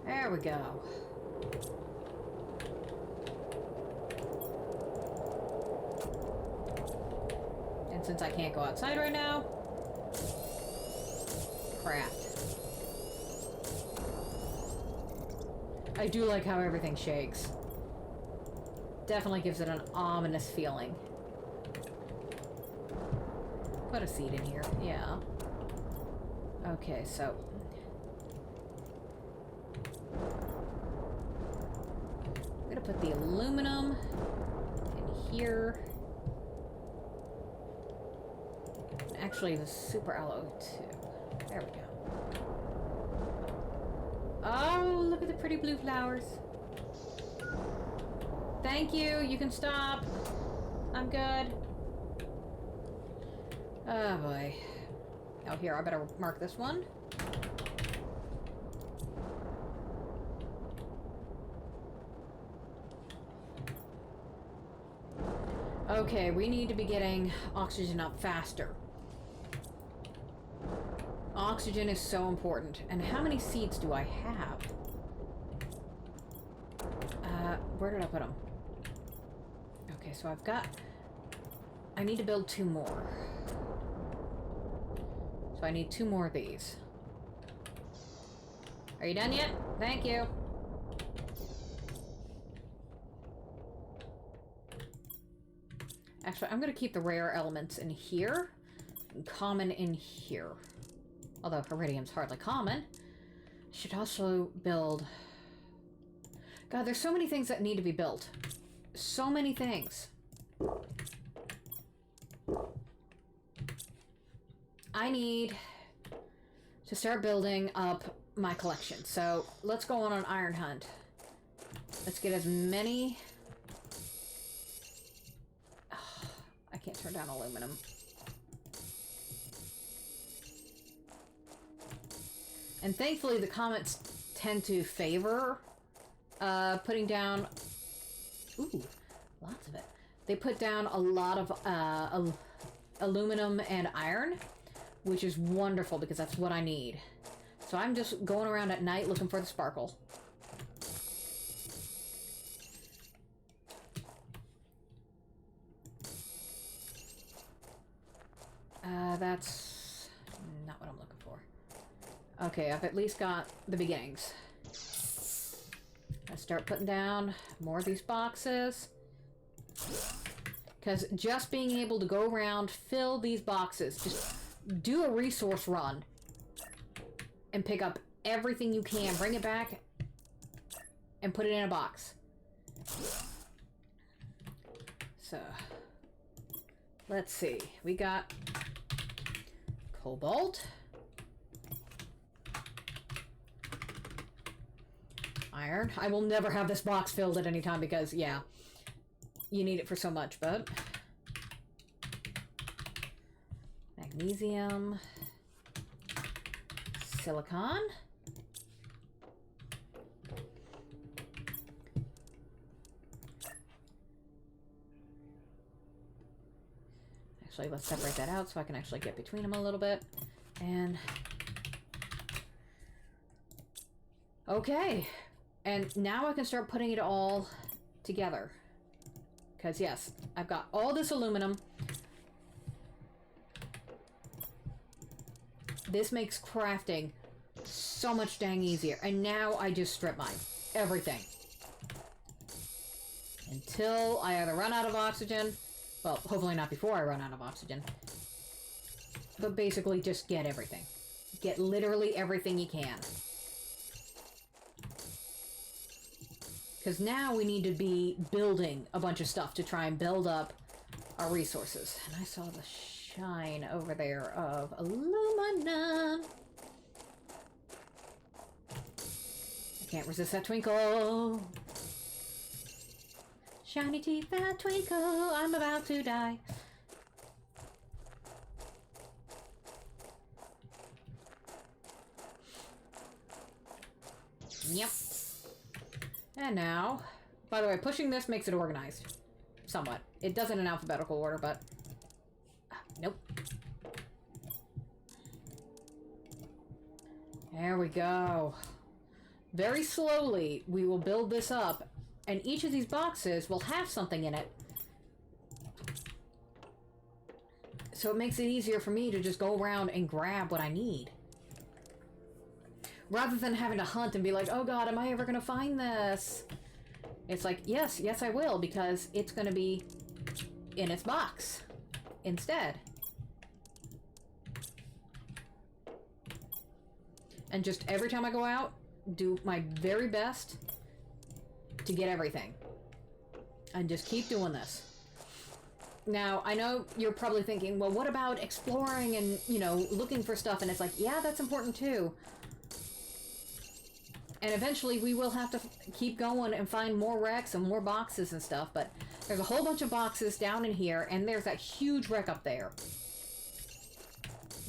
There we go. Since I can't go outside right now. Craft. I do like how everything shakes. Definitely gives it an ominous feeling. Put a seed in here. Yeah. Okay, so... I'm gonna put the aluminum in here. Actually, the super aloe too. There we go. Oh, look at the pretty blue flowers. Thank you. You can stop. I'm good. Oh boy. Oh, here, I better mark this one. Okay, we need to be getting oxygen up faster. Oxygen is so important. And how many seeds do I have? Where did I put them? Okay, so I've got... I need to build 2 more. So I need 2 more of these. Are you done yet? Thank you. Actually, I'm going to keep the rare elements in here. And common in here. Although iridium's hardly common. Should also build... God, there's so many things that need to be built. So many things. I need to start building up my collection. So let's go on an iron hunt. Let's get as many... Oh, I can't turn down aluminum. And thankfully the comments tend to favor putting down... Ooh, lots of it. They put down a lot of aluminum and iron, which is wonderful because that's what I need. So I'm just going around at night looking for the sparkle. That's not what I'm looking for. Okay, I've at least got the beginnings. Let's start putting down more of these boxes. Because just being able to go around, fill these boxes, just do a resource run and pick up everything you can, bring it back, and put it in a box. So, let's see. We got cobalt, iron. I will never have this box filled at any time because, yeah, you need it for so much, but... Magnesium, silicon, actually let's separate that out so I can actually get between them a little bit. And okay, and now I can start putting it all together because yes, I've got all this aluminum. This makes crafting so much dang easier. And now I just strip mine. Everything. Until I either run out of oxygen. Well, hopefully not before I run out of oxygen. But basically just get everything. Get literally everything you can. Because now we need to be building a bunch of stuff to try and build up our resources. And I saw the shine over there of aluminum. I can't resist that twinkle. Shiny teeth that twinkle. I'm about to die. Yep. And now, by the way, pushing this makes it organized. Somewhat. It does it in alphabetical order, but... Nope. There we go. Very slowly, we will build this up, and each of these boxes will have something in it. So it makes it easier for me to just go around and grab what I need. Rather than having to hunt and be like, oh god, am I ever going to find this? It's like, yes, I will, because it's going to be in its box instead. And just every time I go out, do my very best to get everything. And just keep doing this. Now, I know you're probably thinking, well, what about exploring and, you know, looking for stuff? And it's like, yeah, that's important too. And eventually we will have to keep going and find more wrecks and more boxes and stuff, but there's a whole bunch of boxes down in here, and there's that huge wreck up there.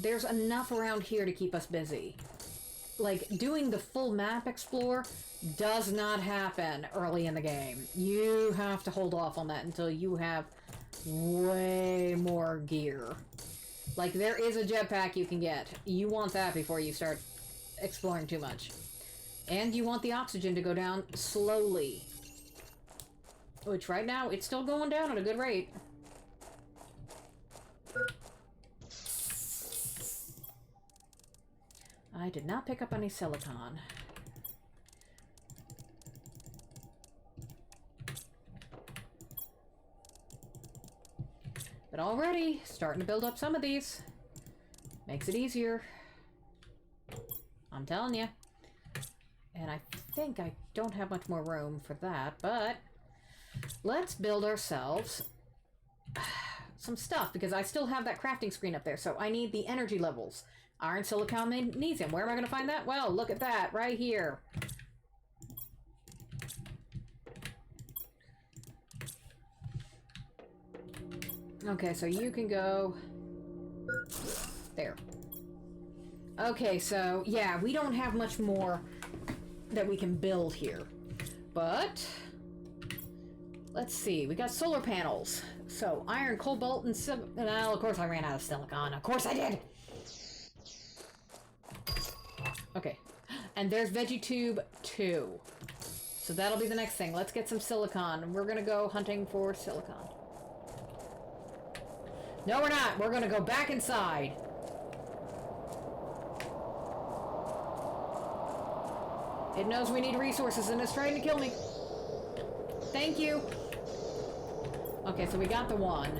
There's enough around here to keep us busy. Like, doing the full map explore does not happen early in the game. You have to hold off on that until you have way more gear. Like, there is a jetpack you can get. You want that before you start exploring too much. And you want the oxygen to go down slowly. Which right now, it's still going down at a good rate. I did not pick up any silicon. But already, starting to build up some of these. Makes it easier. I'm telling you. And I think I don't have much more room for that, but let's build ourselves some stuff, because I still have that crafting screen up there, so I need the energy levels Iron, silicon, magnesium. Where am I going to find that? Well, look at that. Right here. Okay, so you can go... there. Okay, so, yeah, we don't have much more that we can build here. But... let's see. We got solar panels. So, iron, cobalt, and well, of course I ran out of silicon. Of course I did! Okay. And there's VeggieTube 2. So that'll be the next thing. Let's get some silicon. We're gonna go hunting for silicon. No, we're not. We're gonna go back inside. It knows we need resources and it's trying to kill me. Thank you. Okay, so we got the one.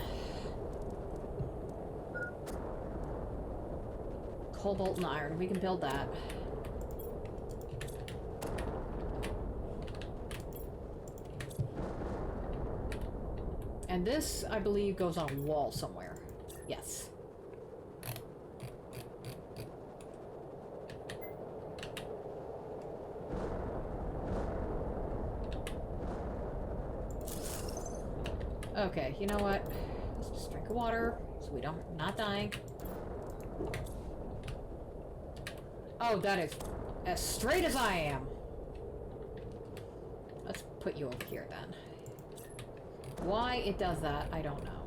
Cobalt and iron. We can build that. And this, I believe, goes on a wall somewhere. Yes. Okay, you know what? Let's just drink water so we don't not dying. Oh, that is as straight as I am. Let's put you over here then. Why it does that, I don't know.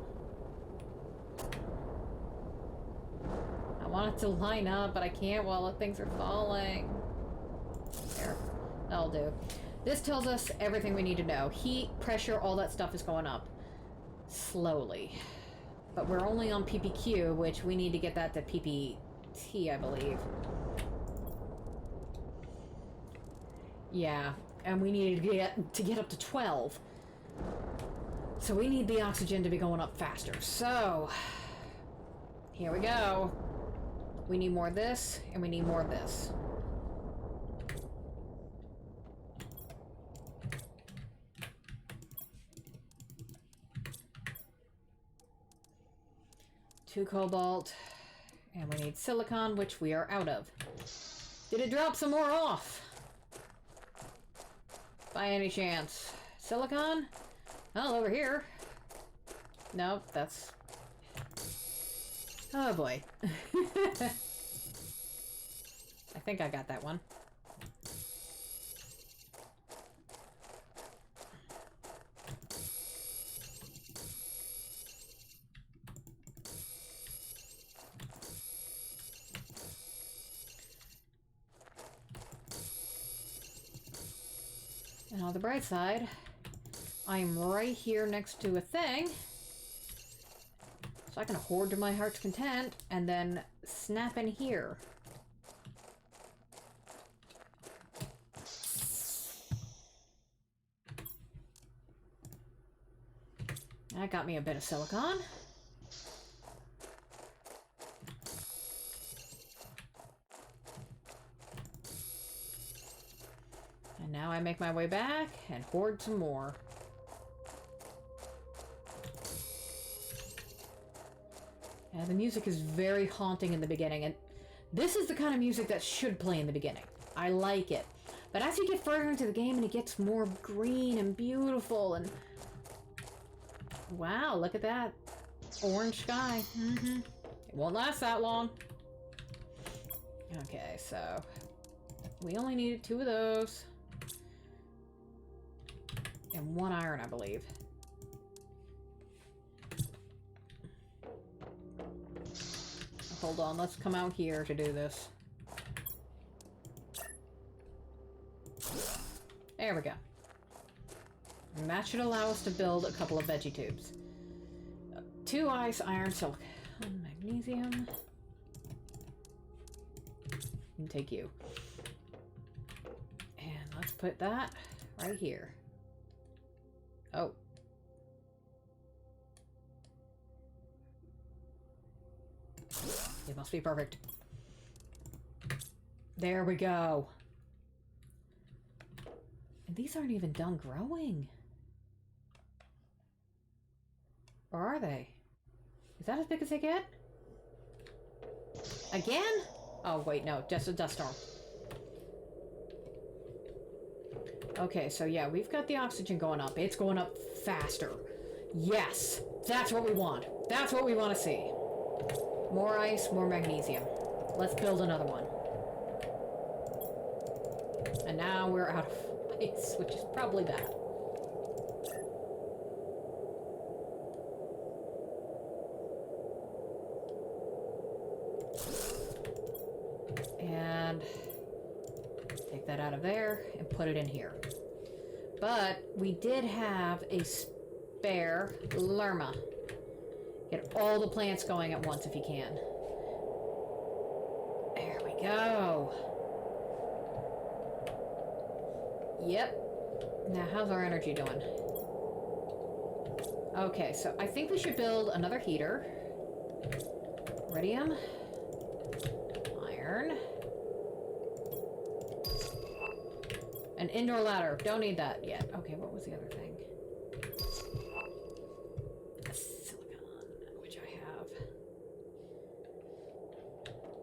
I want it to line up, but I can't while the things are falling. There. That'll do. This tells us everything we need to know. Heat, pressure, all that stuff is going up. Slowly. But we're only on PPQ, which we need to get that to PPT, I believe. Yeah, and we need to get up to 12. So we need the oxygen to be going up faster. So, here we go. We need more of this, and we need more of this. Two cobalt, and we need silicon, which we are out of. Did it drop some more off? By any chance? Silicon? Oh, over here. Nope, that's... oh boy. I think I got that one. And on the bright side, I'm right here next to a thing, so I can hoard to my heart's content and then snap in here. That got me a bit of silicon. And now I make my way back and hoard some more. Yeah, the music is very haunting in the beginning, and this is the kind of music that should play in the beginning. I like it. But as you get further into the game and it gets more green and beautiful and... wow, look at that. Orange sky. It won't last that long. Okay, so... we only needed 2 of those. And 1 iron, I believe. Hold on, let's come out here to do this. There we go. And that should allow us to build a couple of VeggieTubes. 2 ice, iron, silicon, magnesium. And take you. And let's put that right here. Oh. It must be perfect. There we go. And these aren't even done growing. Or are they? Is that as big as they get? Again? Oh, wait, no. Just a dust storm. Okay, so yeah, we've got the oxygen going up. It's going up faster. Yes! That's what we want. That's what we want to see. More ice, more magnesium. Let's build another one. And now we're out of ice, which is probably bad. And take that out of there and put it in here. But we did have a spare Lerma. Get all the plants going at once if you can. There we go. Yep. Now, how's our energy doing? Okay, so I think we should build another heater. Iridium. Iron. An indoor ladder. Don't need that yet. Okay, what was the other thing? Silicon, which I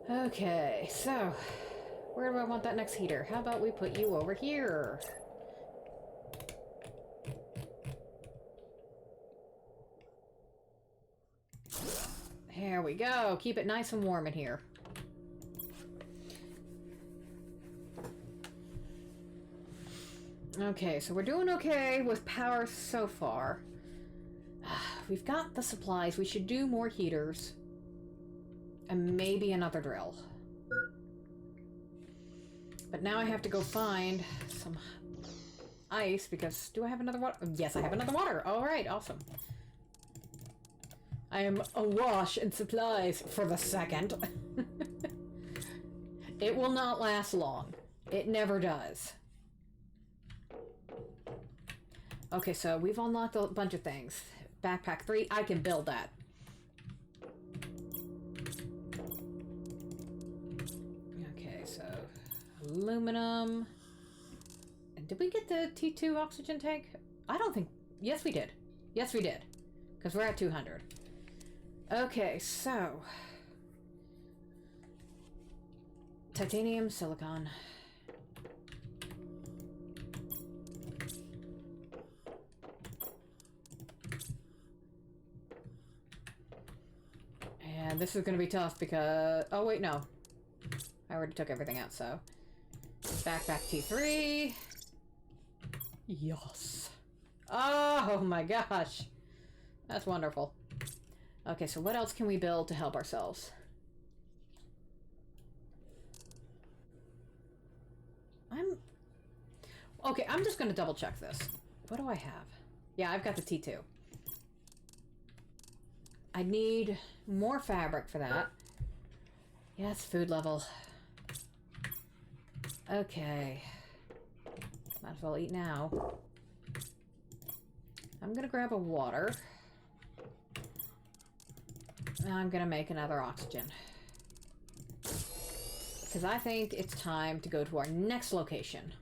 have. Okay, so where do I want that next heater? How about we put you over here? There we go. Keep it nice and warm in here. Okay, so we're doing okay with power so far. We've got the supplies. We should do more heaters. And maybe another drill. But now I have to go find some ice because... Do I have another water? Yes, I have another water. Alright, awesome. I am awash in supplies for the second. It will not last long. It never does. Okay, so we've unlocked a bunch of things. Backpack 3, I can build that. Okay, so aluminum. And did we get the T2 oxygen tank? I don't think... Yes, we did. Yes, we did. Because we're at 200. Okay, so... Titanium, silicon. And this is going to be tough because... Oh, wait, no. I already took everything out, so... Backpack T3. Yes. Oh, my gosh. That's wonderful. Okay, so what else can we build to help ourselves? Okay, I'm just going to double check this. What do I have? Yeah, I've got the T2. I need more fabric for that. Yes, food level. Okay. Might as well eat now. I'm gonna grab a water. Now I'm gonna make another oxygen. Because I think it's time to go to our next location.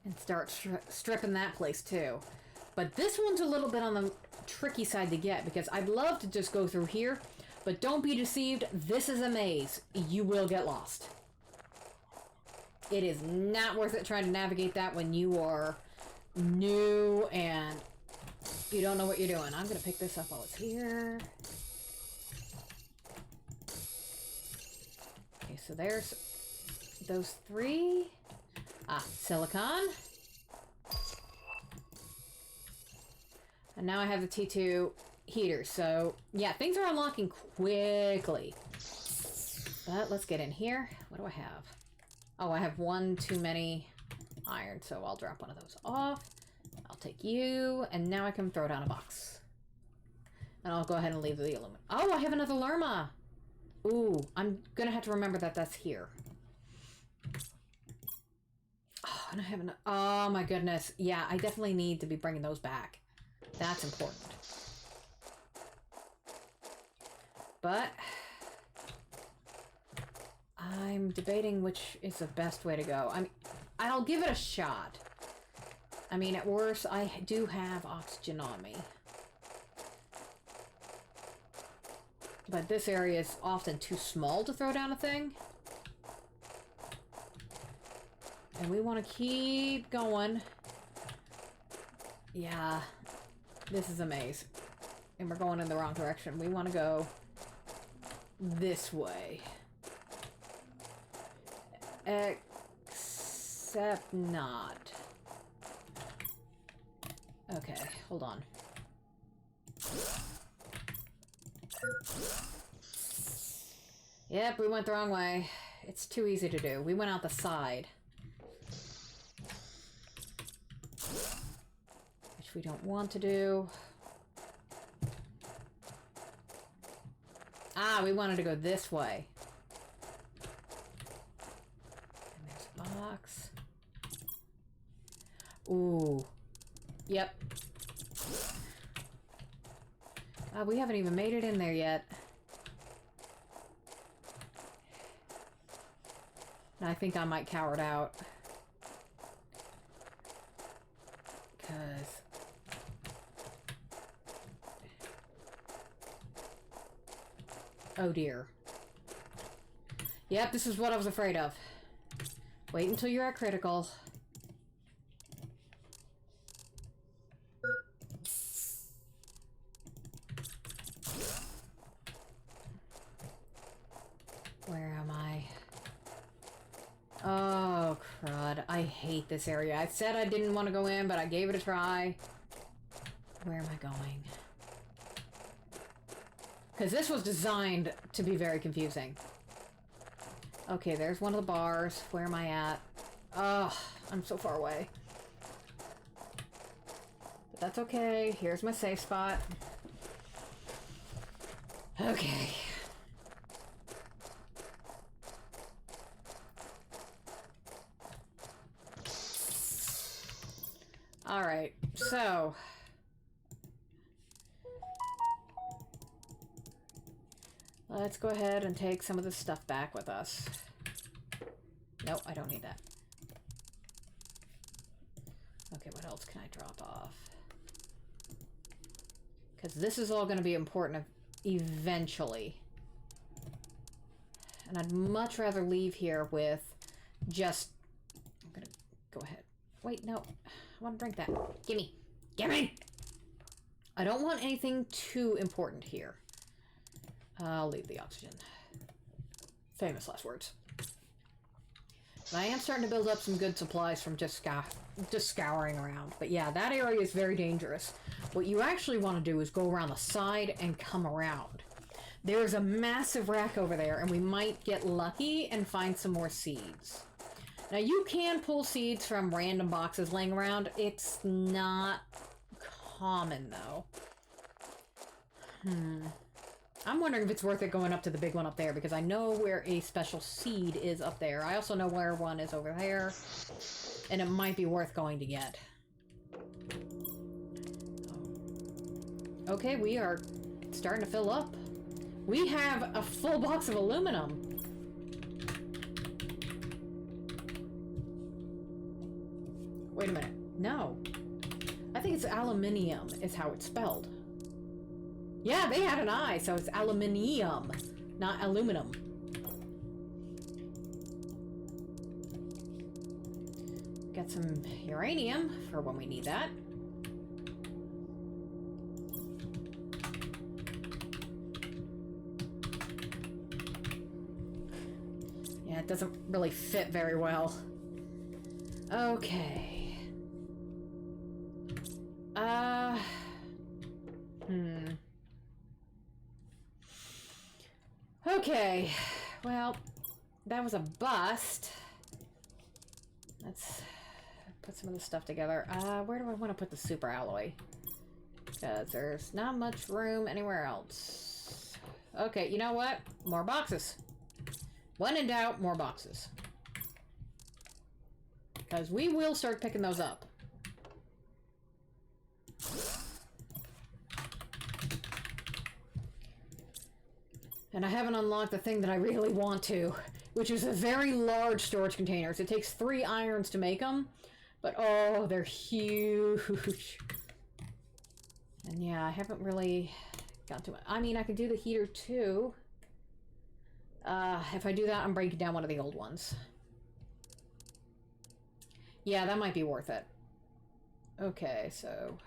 And start stripping that place too. But this one's a little bit on the tricky side to get because I'd love to just go through here, but don't be deceived. This is a maze. You will get lost. It is not worth it trying to navigate that when you are new and you don't know what you're doing. I'm going to pick this up while it's here. Okay, so there's those three. Ah, silicon. And now I have the T2 heater. So, yeah, things are unlocking quickly. But let's get in here. What do I have? Oh, I have one too many iron, so I'll drop one of those off. I'll take you, and now I can throw down a box. And I'll go ahead and leave the aluminum. Oh, I have another Lerma! Ooh, I'm gonna have to remember that that's here. Oh, and I have oh my goodness. Yeah, I definitely need to be bringing those back. That's important. But I'm debating which is the best way to go. I'll give it a shot. I mean, at worst, I do have oxygen on me. But this area is often too small to throw down a thing. And we want to keep going. Yeah, this is a maze. And we're going in the wrong direction. We want to go this way. Except not. Okay, hold on. Yep, we went the wrong way. It's too easy to do. We went out the side. Which we don't want to do. Ah, we wanted to go this way. And there's a box. Ooh. Yep. We haven't even made it in there yet. And I think I might cower it out. Because... oh dear. Yep, this is what I was afraid of. Wait until you're at critical. Where am I? Oh, crud. I hate this area. I said I didn't want to go in, but I gave it a try. Where am I going? Because this was designed to be very confusing. Okay, there's one of the bars. Where am I at? Oh, I'm so far away. But that's okay. Here's my safe spot. Okay. Alright, so... let's go ahead and take some of this stuff back with us. Nope, I don't need that. Okay, what else can I drop off? Because this is all going to be important eventually. And I'd much rather leave here with just... I'm going to go ahead. Wait, no. I want to drink that. Gimme. Gimme! I don't want anything too important here. I'll leave the oxygen. Famous last words. But I am starting to build up some good supplies from just scouring around. But yeah, that area is very dangerous. What you actually want to do is go around the side and come around. There's a massive rack over there, and we might get lucky and find some more seeds. Now, you can pull seeds from random boxes laying around. It's not common, though. I'm wondering if it's worth it going up to the big one up there, because I know where a special seed is up there. I also know where one is over there, and it might be worth going to get. Okay, we are starting to fill up. We have a full box of aluminum. Wait a minute. No. I think it's aluminium is how it's spelled. Yeah, they had an I, so it's aluminium, not aluminum. Got some uranium for when we need that. Yeah, it doesn't really fit very well. Okay. Okay, well, that was a bust. Let's put some of this stuff together. Where do I want to put the super alloy? Because there's not much room anywhere else. Okay, you know what? More boxes. When in doubt, more boxes. Because we will start picking those up. And I haven't unlocked the thing that I really want to, which is a very large storage containers. It takes 3 irons to make them, but oh, they're huge. And yeah, I haven't really Got too much. I mean, I could do the heater too. If I do that, I'm breaking down one of the old ones. Yeah, that might be worth it. Okay, so...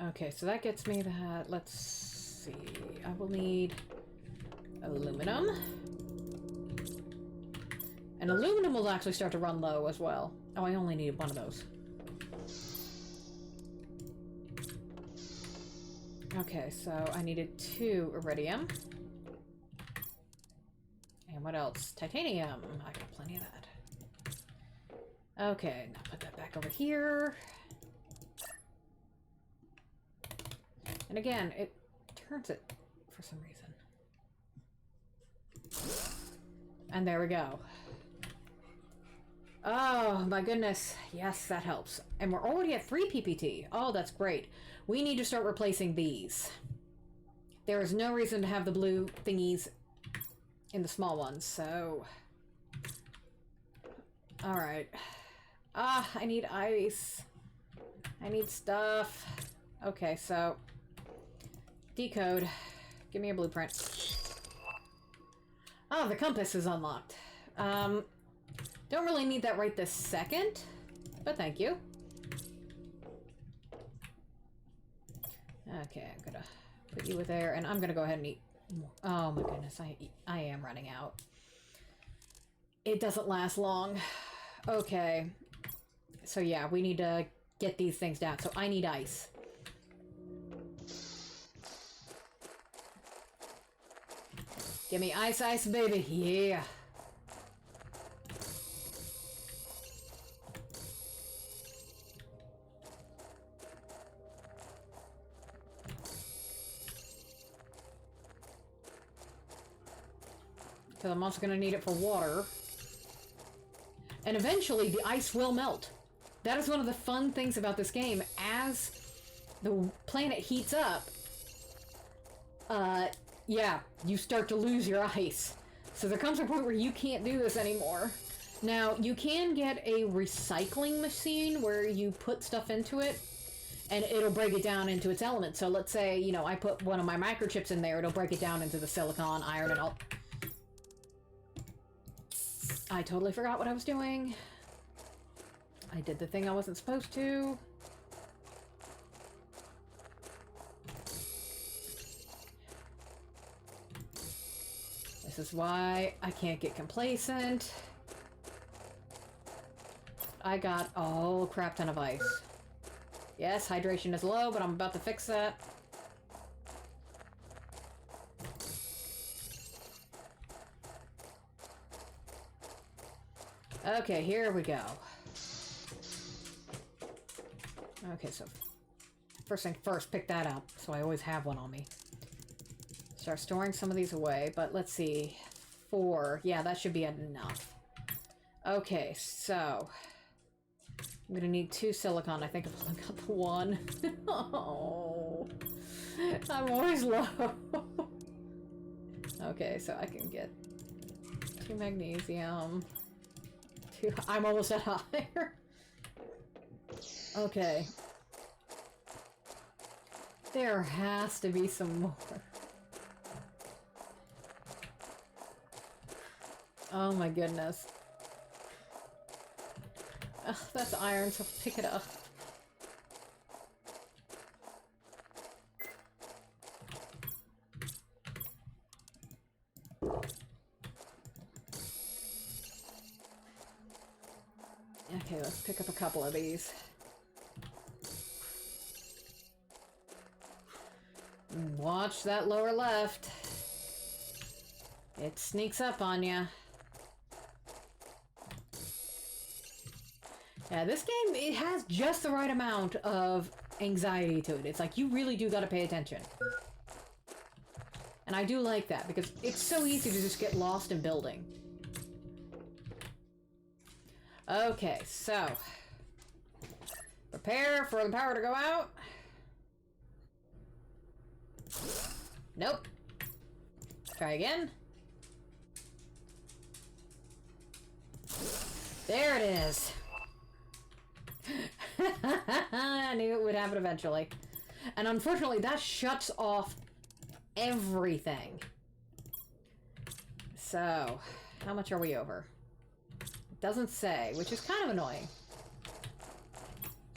Okay, so that gets me that. Let's see. I will need aluminum. And aluminum will actually start to run low as well. Oh, I only need one of those. Okay, so I needed 2 iridium. And what else? Titanium. I got plenty of that. Okay, now put that back over here. And again, it turns it for some reason. And there we go. Oh my goodness. Yes, that helps. And we're already at 3 PPT. Oh, that's great. We need to start replacing these. There is no reason to have the blue thingies in the small ones, so... Alright. Ah, I need ice. I need stuff. Okay, so... Decode. Give me a blueprint. Oh, the compass is unlocked. Don't really need that right this second, but thank you. Okay, I'm gonna put you with there, and I'm gonna go ahead and eat more. Oh my goodness, I am running out. It doesn't last long. Okay. So yeah, we need to get these things down. So I need ice. Give me ice, ice, baby. Yeah. Because I'm also going to need it for water. And eventually the ice will melt. That is one of the fun things about this game. As the planet heats up, yeah, you start to lose your ice. So there comes a point where you can't do this anymore. Now, you can get a recycling machine where you put stuff into it and it'll break it down into its elements. So let's say, you know, I put one of my microchips in there, it'll break it down into the silicon, iron, and all. I totally forgot what I was doing. I did the thing I wasn't supposed to. This is why I can't get complacent. I got a whole crap ton of ice. Yes, hydration is low, but I'm about to fix that. Okay, here we go. Okay, so first thing first, pick that up, so I always have one on me. Start storing some of these away, but let's see. 4. Yeah, that should be enough. Okay, so I'm gonna need 2 silicon. I think I've only got the 1. Oh, I'm always low. Okay, so I can get 2 magnesium. 2. I'm almost at iron. Okay. There has to be some more. Oh my goodness. Ugh, that's iron, so pick it up. Okay, let's pick up a couple of these. Watch that lower left. It sneaks up on ya. Yeah, this game, it has just the right amount of anxiety to it. It's like, you really do gotta pay attention. And I do like that, because it's so easy to just get lost in building. Okay, so... prepare for the power to go out. Nope. Try again. There it is. I knew it would happen eventually. And unfortunately, that shuts off everything. So, how much are we over? It doesn't say, which is kind of annoying.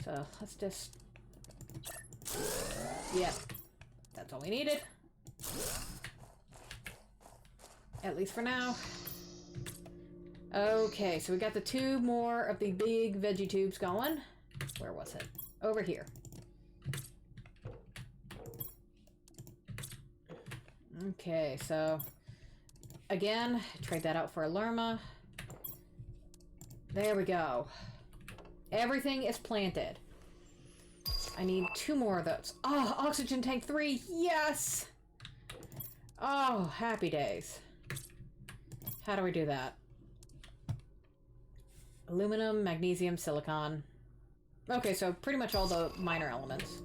So, let's just... Yep. That's all we needed. At least for now. Okay, so we got the 2 more of the big veggie tubes going. Where was it? Over here. Okay, so... Again, trade that out for a Lerma. There we go. Everything is planted. I need 2 more of those. Oh, oxygen tank 3! Yes! Oh, happy days. How do we do that? Aluminum, magnesium, silicon. Okay, so pretty much all the minor elements.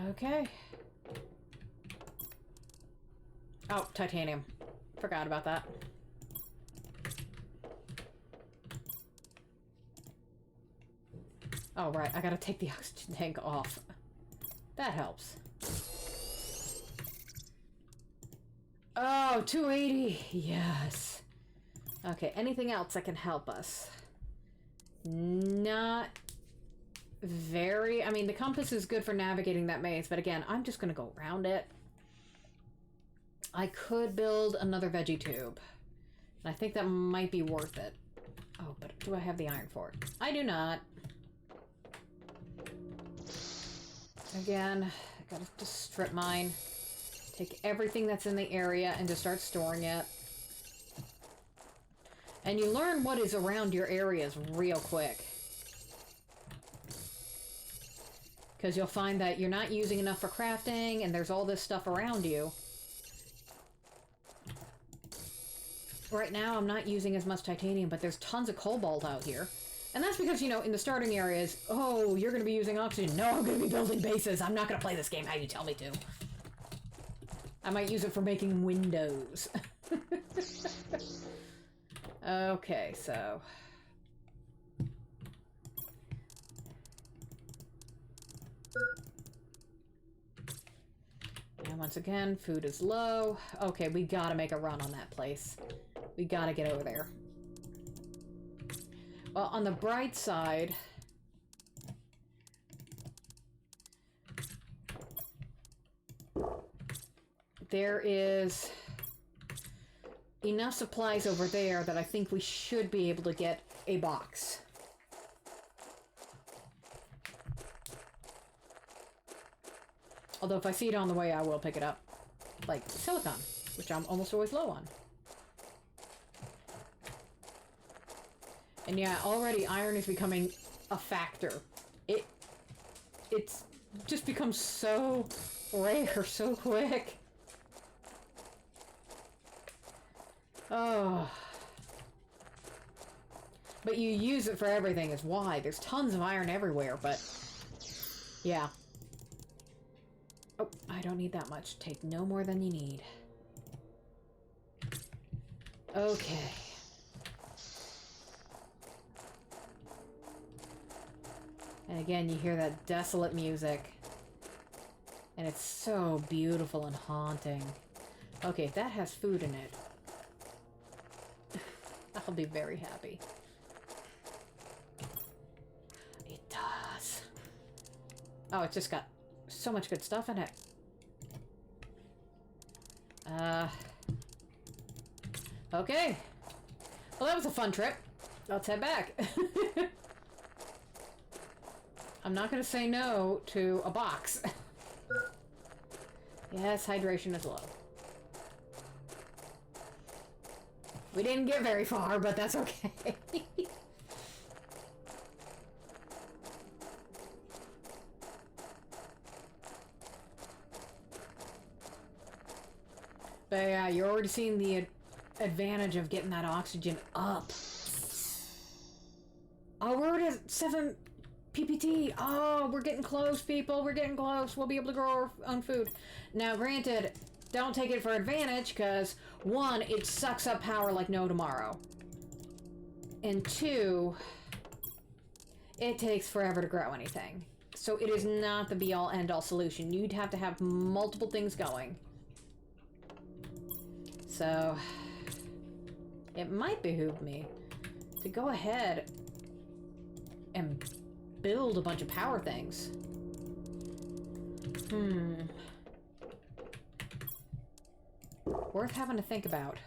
Okay. Oh, titanium. Forgot about that. Oh, right. I gotta take the oxygen tank off. That helps. Oh, 280! Yes. Okay, anything else that can help us? Not very... I mean, the compass is good for navigating that maze, but again, I'm just gonna go around it. I could build another veggie tube. And I think that might be worth it. Oh, but do I have the iron for it? I do not. Again, I gotta just strip mine. Take everything that's in the area and just start storing it. And you learn what is around your areas real quick. Because you'll find that you're not using enough for crafting, and there's all this stuff around you. Right now, I'm not using as much titanium, but there's tons of cobalt out here. And that's because, you know, in the starting areas, oh, you're going to be using oxygen. No, I'm going to be building bases. I'm not going to play this game how you tell me to. I might use it for making windows. Okay, so... And once again, food is low. Okay, we gotta make a run on that place. We gotta get over there. Well, on the bright side... there is enough supplies over there that I think we should be able to get a box. Although if I see it on the way, I will pick it up. Like silicon, which I'm almost always low on. And yeah, already iron is becoming a factor. It's just becomes so rare so quick. Oh. But you use it for everything is why. There's tons of iron everywhere, but... yeah. Oh, I don't need that much. Take no more than you need. Okay. And again, you hear that desolate music. And it's so beautiful and haunting. Okay, if that has food in it, I'll be very happy. It does. Oh, it's just got so much good stuff in it. Okay. Well, that was a fun trip. Let's head back. I'm not going to say no to a box. Yes, hydration is low. We didn't get very far, but that's okay. But yeah, you're already seeing the advantage of getting that oxygen up. Oh, we're already at 7 PPT! Oh, we're getting close, people. We're getting close. We'll be able to grow our own food. Now, granted, don't take it for advantage, because, one, it sucks up power like no tomorrow. And two, it takes forever to grow anything. So it is not the be-all, end-all solution. You'd have to have multiple things going. So, it might behoove me to go ahead and build a bunch of power things. Worth having to think about.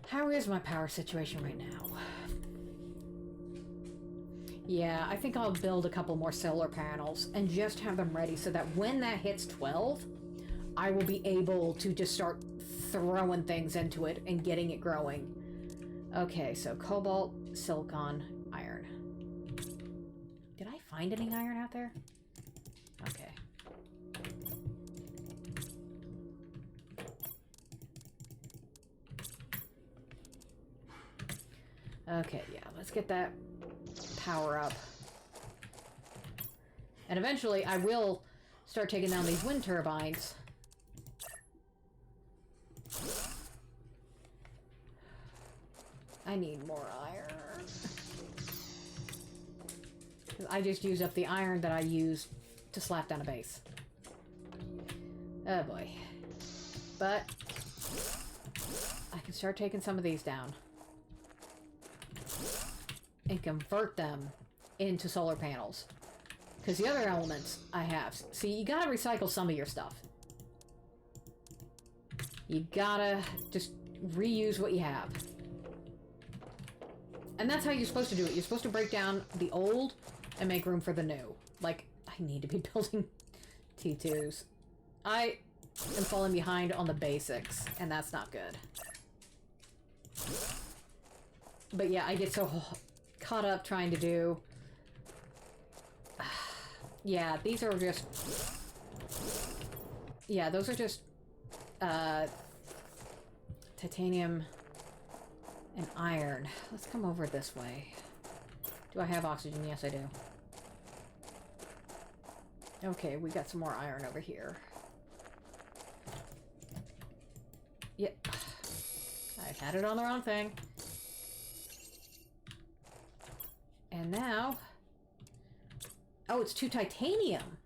How is my power situation right now? Yeah, I think I'll build a couple more solar panels and just have them ready so that when that hits 12, I will be able to just start throwing things into it and getting it growing. Okay, so cobalt, silicon, iron. Did I find any iron out there? Okay. Okay, yeah, let's get that power up. And eventually I will start taking down these wind turbines. I need more iron. I just used up the iron that I used to slap down a base. Oh boy. But I can start taking some of these down and convert them into solar panels. Because the other elements I have... See, you gotta recycle some of your stuff. You gotta just reuse what you have. And that's how you're supposed to do it. You're supposed to break down the old and make room for the new. Like, I need to be building T2s. I am falling behind on the basics, and that's not good. But yeah, I get so caught up trying to do... Yeah, these are just... Yeah, those are just... titanium and iron. Let's come over this way. Do I have oxygen? Yes, I do. Okay, we got some more iron over here. Yep. I had it on the wrong thing. And now... Oh, it's 2 titanium!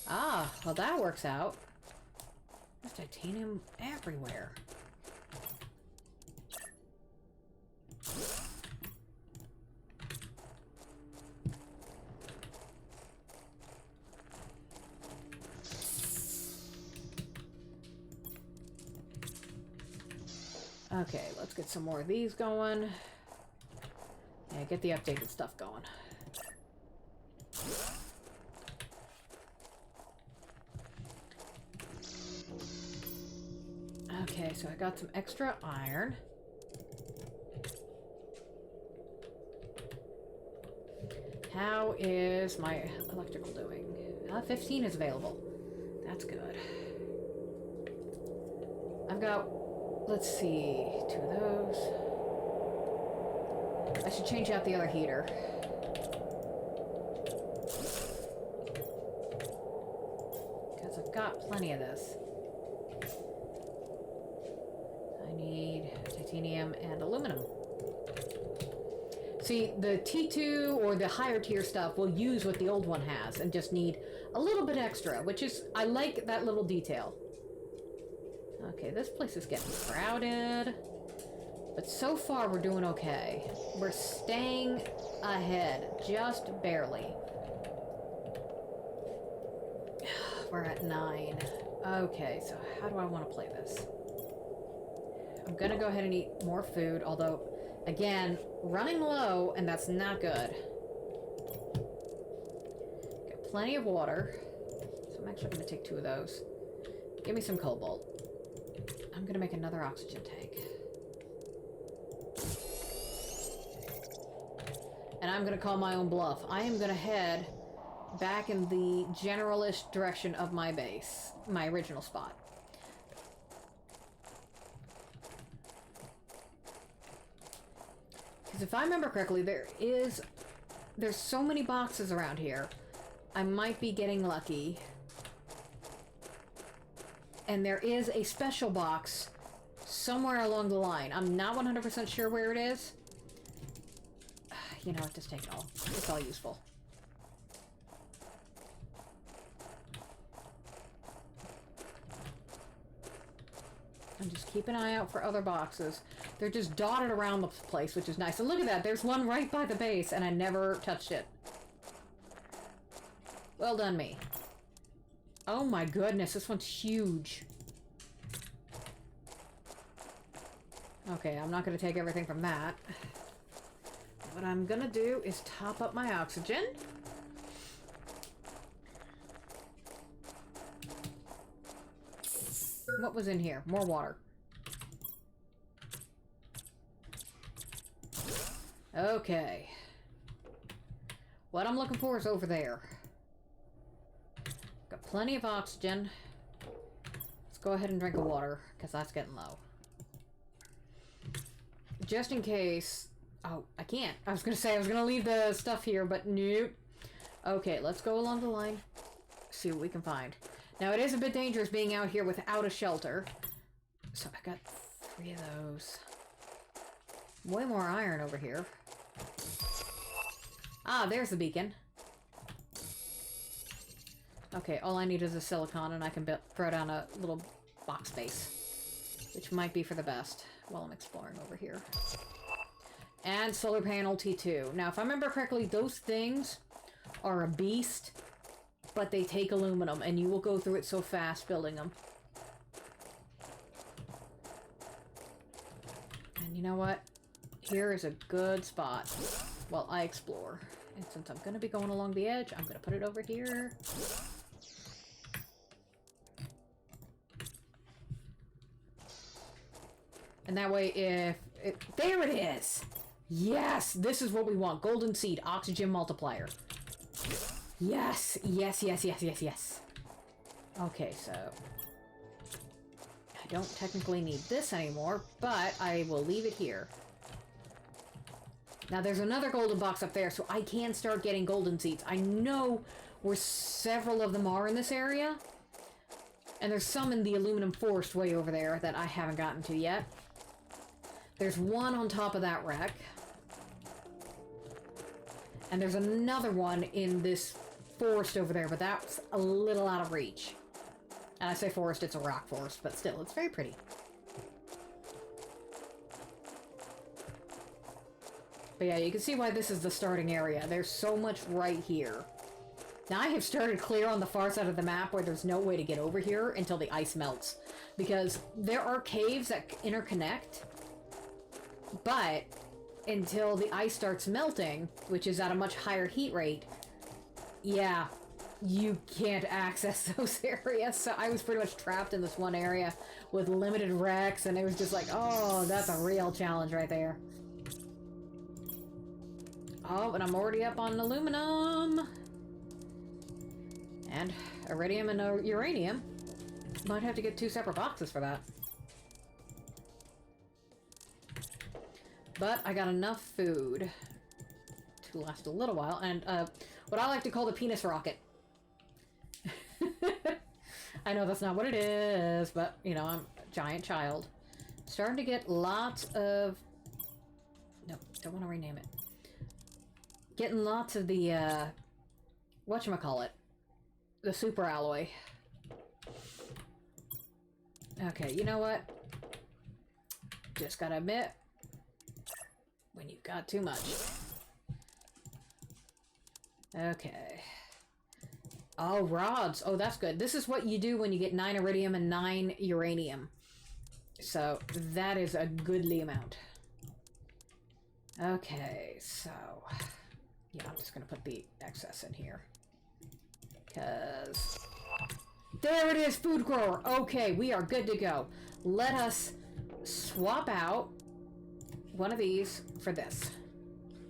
Ah, well that works out. There's titanium everywhere. Okay, let's get some more of these going. Yeah, get the updated stuff going. Okay, so I got some extra iron. How is my electrical doing? 15 is available. That's good. I've got, let's see, 2 of those. I should change out the other heater. Because I've got plenty of this. I need titanium and aluminum. See, the T2 or the higher tier stuff will use what the old one has and just need a little bit extra, which is, I like that little detail. Okay, this place is getting crowded, but so far we're doing okay. We're staying ahead, just barely. We're at 9. Okay, so how do I want to play this? I'm gonna go ahead and eat more food, although, again, running low, and that's not good. Got plenty of water, so I'm actually gonna take 2 of those. Give me some cobalt. I'm gonna make another oxygen tank. And I'm gonna call my own bluff. I am gonna head back in the general-ish direction of my base, my original spot. Because if I remember correctly, there's so many boxes around here. I might be getting lucky. And there is a special box somewhere along the line. I'm not 100% sure where it is. You know what, just take it all. It's all useful. And just keep an eye out for other boxes. They're just dotted around the place, which is nice. And look at that, there's one right by the base, and I never touched it. Well done, me. Oh my goodness, this one's huge. Okay, I'm not going to take everything from that. What I'm going to do is top up my oxygen. What was in here? More water. Okay. What I'm looking for is over there. Got plenty of oxygen. Let's go ahead and drink the water, because that's getting low. Just in case... Oh, I can't. I was going to say I was going to leave the stuff here, but nope. Okay, let's go along the line. See what we can find. Now, it is a bit dangerous being out here without a shelter. So I got 3 of those. Way more iron over here. Ah, there's the beacon. Okay, all I need is a silicon, and I can throw down a little box base. Which might be for the best while I'm exploring over here. And solar panel T2. Now, if I remember correctly, those things are a beast, but they take aluminum, and you will go through it so fast building them. And you know what? Here is a good spot while I explore. And since I'm going to be going along the edge, I'm going to put it over here. And that way, there it is! Yes! This is what we want. Golden seed, oxygen multiplier. Yes! Yes, yes, yes, yes, yes. Okay, so... I don't technically need this anymore, but I will leave it here. Now, there's another golden box up there, so I can start getting golden seeds. I know where several of them are in this area. And there's some in the aluminum forest way over there that I haven't gotten to yet. There's one on top of that wreck. And there's another one in this forest over there, but that's a little out of reach. And I say forest, it's a rock forest, but still, it's very pretty. But yeah, you can see why this is the starting area. There's so much right here. Now, I have started clear on the far side of the map where there's no way to get over here until the ice melts. Because there are caves that interconnect, but until the ice starts melting, which is at a much higher heat rate, yeah, you can't access those areas. So I was pretty much trapped in this one area with limited wrecks, and it was just like, oh, that's a real challenge right there. Oh, but I'm already up on aluminum. And iridium and uranium. Might have to get 2 separate boxes for that. But I got enough food to last a little while. And what I like to call the penis rocket. I know that's not what it is, but, you know, I'm a giant child. Starting to get lots of... No, don't want to rename it. Getting lots of the, whatchamacallit? The super alloy. Okay, you know what? Just gotta admit, when you've got too much. Okay. Oh, rods. Oh, that's good. This is what you do when you get 9 iridium and 9 uranium. So, that is a goodly amount. Okay, so... yeah, I'm just gonna put the excess in here. Because... there it is, food grower! Okay, we are good to go. Let us swap out one of these for this.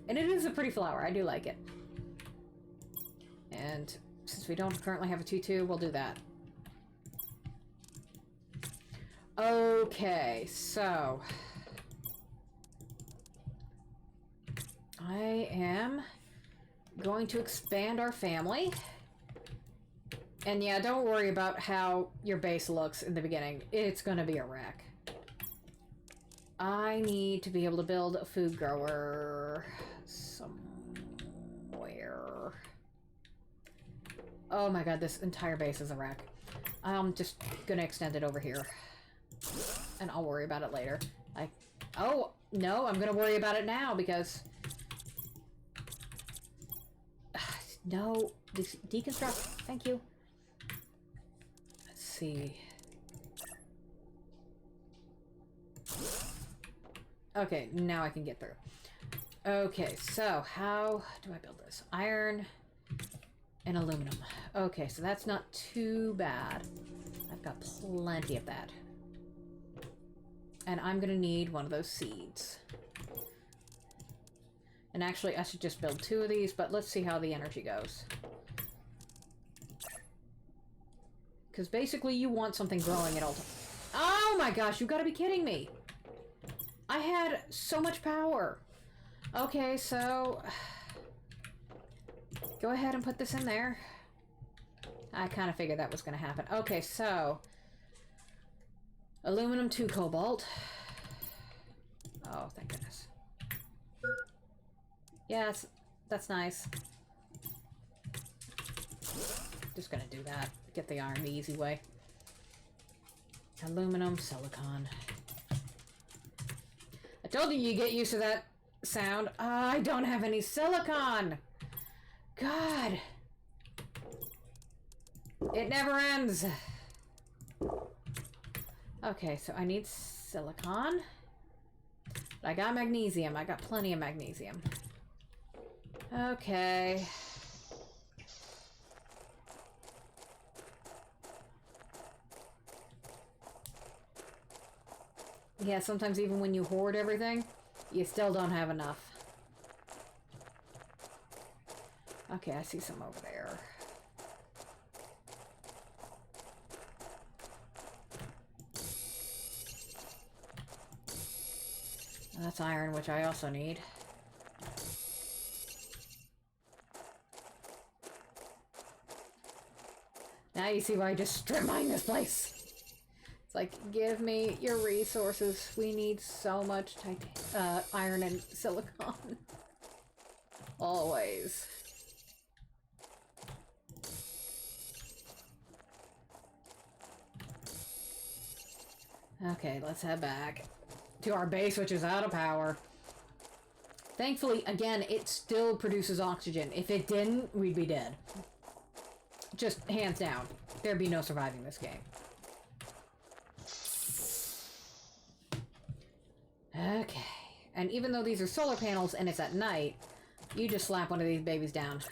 And it is a pretty flower, I do like it. And since we don't currently have a 2-2, we'll do that. Okay, so... I am going to expand our family. And yeah, don't worry about how your base looks in the beginning. It's gonna be a wreck. I need to be able to build a food grower somewhere. Oh my god, this entire base is a wreck. I'm just gonna extend it over here. And I'll worry about it later. Oh, no, I'm gonna worry about it now because... No, deconstruct. Thank you. Let's see. Okay, now I can get through. Okay, so how do I build this? Iron and aluminum. Okay, so that's not too bad. I've got plenty of that. And I'm gonna need one of those seeds. And actually, I should just build 2 of these, but let's see how the energy goes. Because basically, you want something growing at all times. Oh my gosh, you gotta be kidding me! I had so much power! Okay, so... Go ahead and put this in there. I kind of figured that was going to happen. Okay, so... Aluminum to cobalt. Oh, thank goodness. Yes, that's nice. Just gonna do that. Get the iron the easy way. Aluminum, silicon. I told you get used to that sound. I don't have any silicon! God! It never ends! Okay, so I need silicon. I got magnesium. I got plenty of magnesium. Okay. Yeah, sometimes even when you hoard everything, you still don't have enough. Okay, I see some over there. That's iron, which I also need. Now you see why I just strip mine this place. It's like, give me your resources. We need so much iron and silicon. Always. Okay, let's head back to our base, which is out of power. Thankfully, again, it still produces oxygen. If it didn't, we'd be dead. Just hands down. There'd be no surviving this game. Okay. And even though these are solar panels and it's at night, you just slap one of these babies down.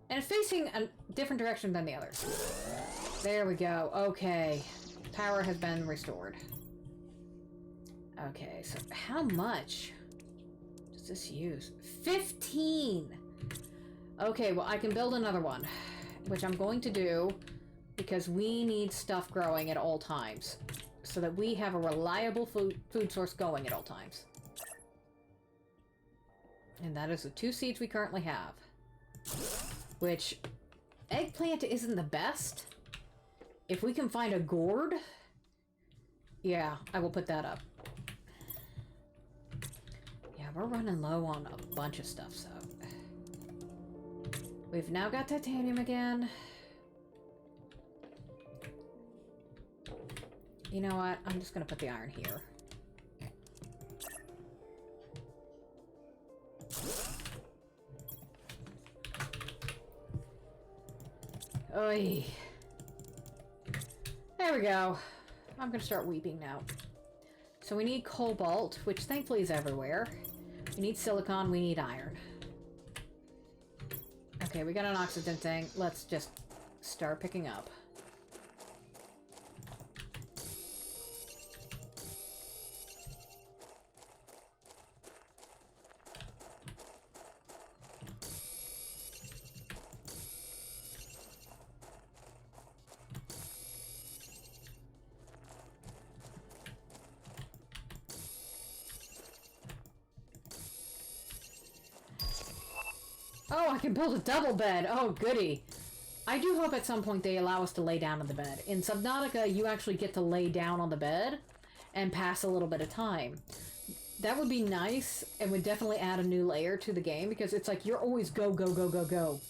And it's facing a different direction than the others. There we go. Okay. Power has been restored. Okay, so how much does this use? 15! Okay, well, I can build another one, which I'm going to do because we need stuff growing at all times so that we have a reliable food source going at all times. And that is the 2 seeds we currently have. Which, eggplant isn't the best. If we can find a gourd, yeah, I will put that up. Yeah, we're running low on a bunch of stuff, so... We've now got titanium again. You know what? I'm just gonna put the iron here. Oy. There we go. I'm gonna start weeping now. So we need cobalt, which thankfully is everywhere. We need silicon, we need iron. Okay, we got an oxygen tank. Let's just start picking up. Oh, I can build a double bed. Oh, goody. I do hope at some point they allow us to lay down on the bed. In Subnautica, you actually get to lay down on the bed and pass a little bit of time. That would be nice and would definitely add a new layer to the game because it's like you're always go, go, go, go, go.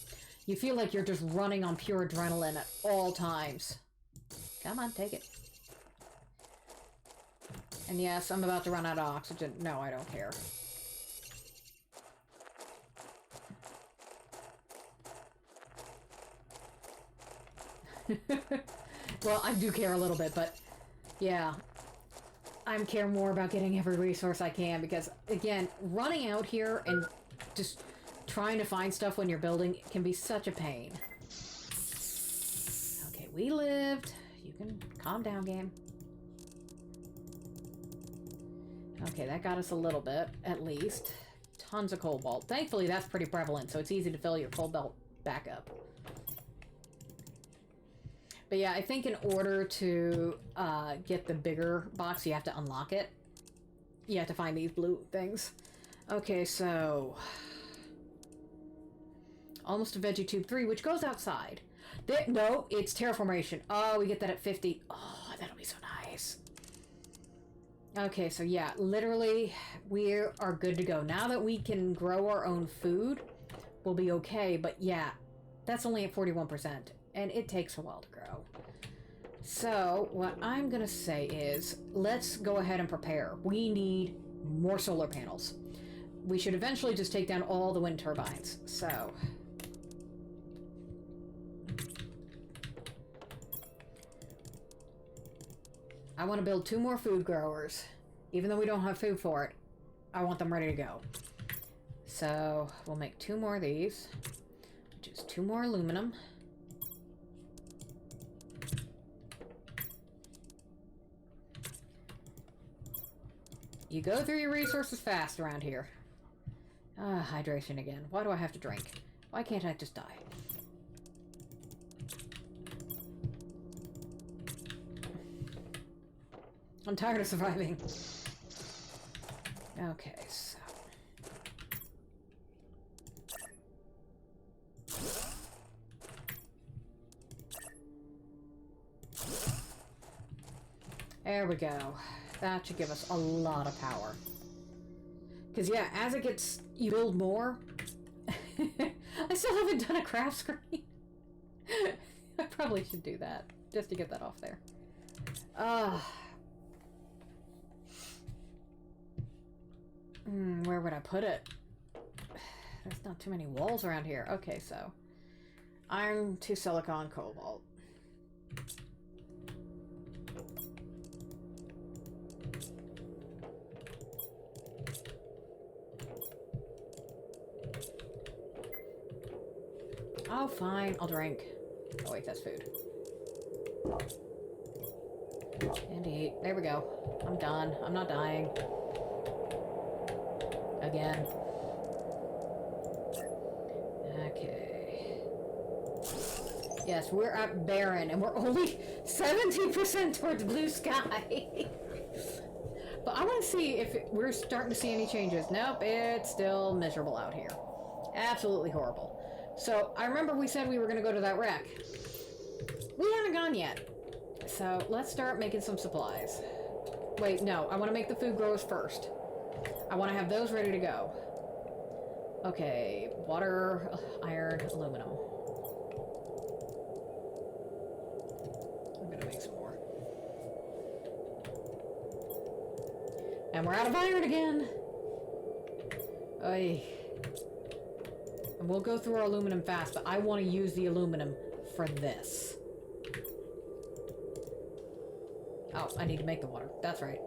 You feel like you're just running on pure adrenaline at all times. Come on, take it. And yes, I'm about to run out of oxygen. No, I don't care. Well, I do care a little bit, but yeah. I care more about getting every resource I can because, again, running out here and just trying to find stuff when you're building can be such a pain. Okay, we lived. You can calm down, game. Okay, that got us a little bit, at least. Tons of cobalt. Thankfully, that's pretty prevalent, so it's easy to fill your cobalt back up. But yeah, I think in order to get the bigger box, you have to unlock it. You have to find these blue things. Okay, so... almost to VeggieTube 3, which goes outside. No, it's Terraformation. Oh, we get that at 50. Oh, that'll be so nice. Okay, so yeah, literally, we are good to go. Now that we can grow our own food, we'll be okay. But yeah, that's only at 41%. And it takes a while to grow. So, what I'm gonna say is, let's go ahead and prepare. We need more solar panels. We should eventually just take down all the wind turbines. So... I want to build 2 more food growers. Even though we don't have food for it, I want them ready to go. So, we'll make 2 more of these. Which is 2 more aluminum. You go through your resources fast around here. Hydration again. Why do I have to drink? Why can't I just die? I'm tired of surviving. Okay, so... there we go. That should give us a lot of power. Because, yeah, as it gets... you build more... I still haven't done a craft screen. I probably should do that. Just to get that off there. Where would I put it? There's not too many walls around here. Okay, so... iron to silicon cobalt. Oh, fine. I'll drink. Oh, wait, that's food. And eat. There we go. I'm done. I'm not dying. Again. Okay. Yes, we're at Barren, and we're only 17% towards blue sky. But I want to see if we're starting to see any changes. Nope, it's still miserable out here. Absolutely horrible. So, I remember we said we were going to go to that wreck. We haven't gone yet. So, let's start making some supplies. Wait, no, I want to make the food growers first. I want to have those ready to go. Okay, water, iron, aluminum. I'm going to make some more. And we're out of iron again! Oy. And we'll go through our aluminum fast, but I want to use the aluminum for this. Oh, I need to make the water. That's right.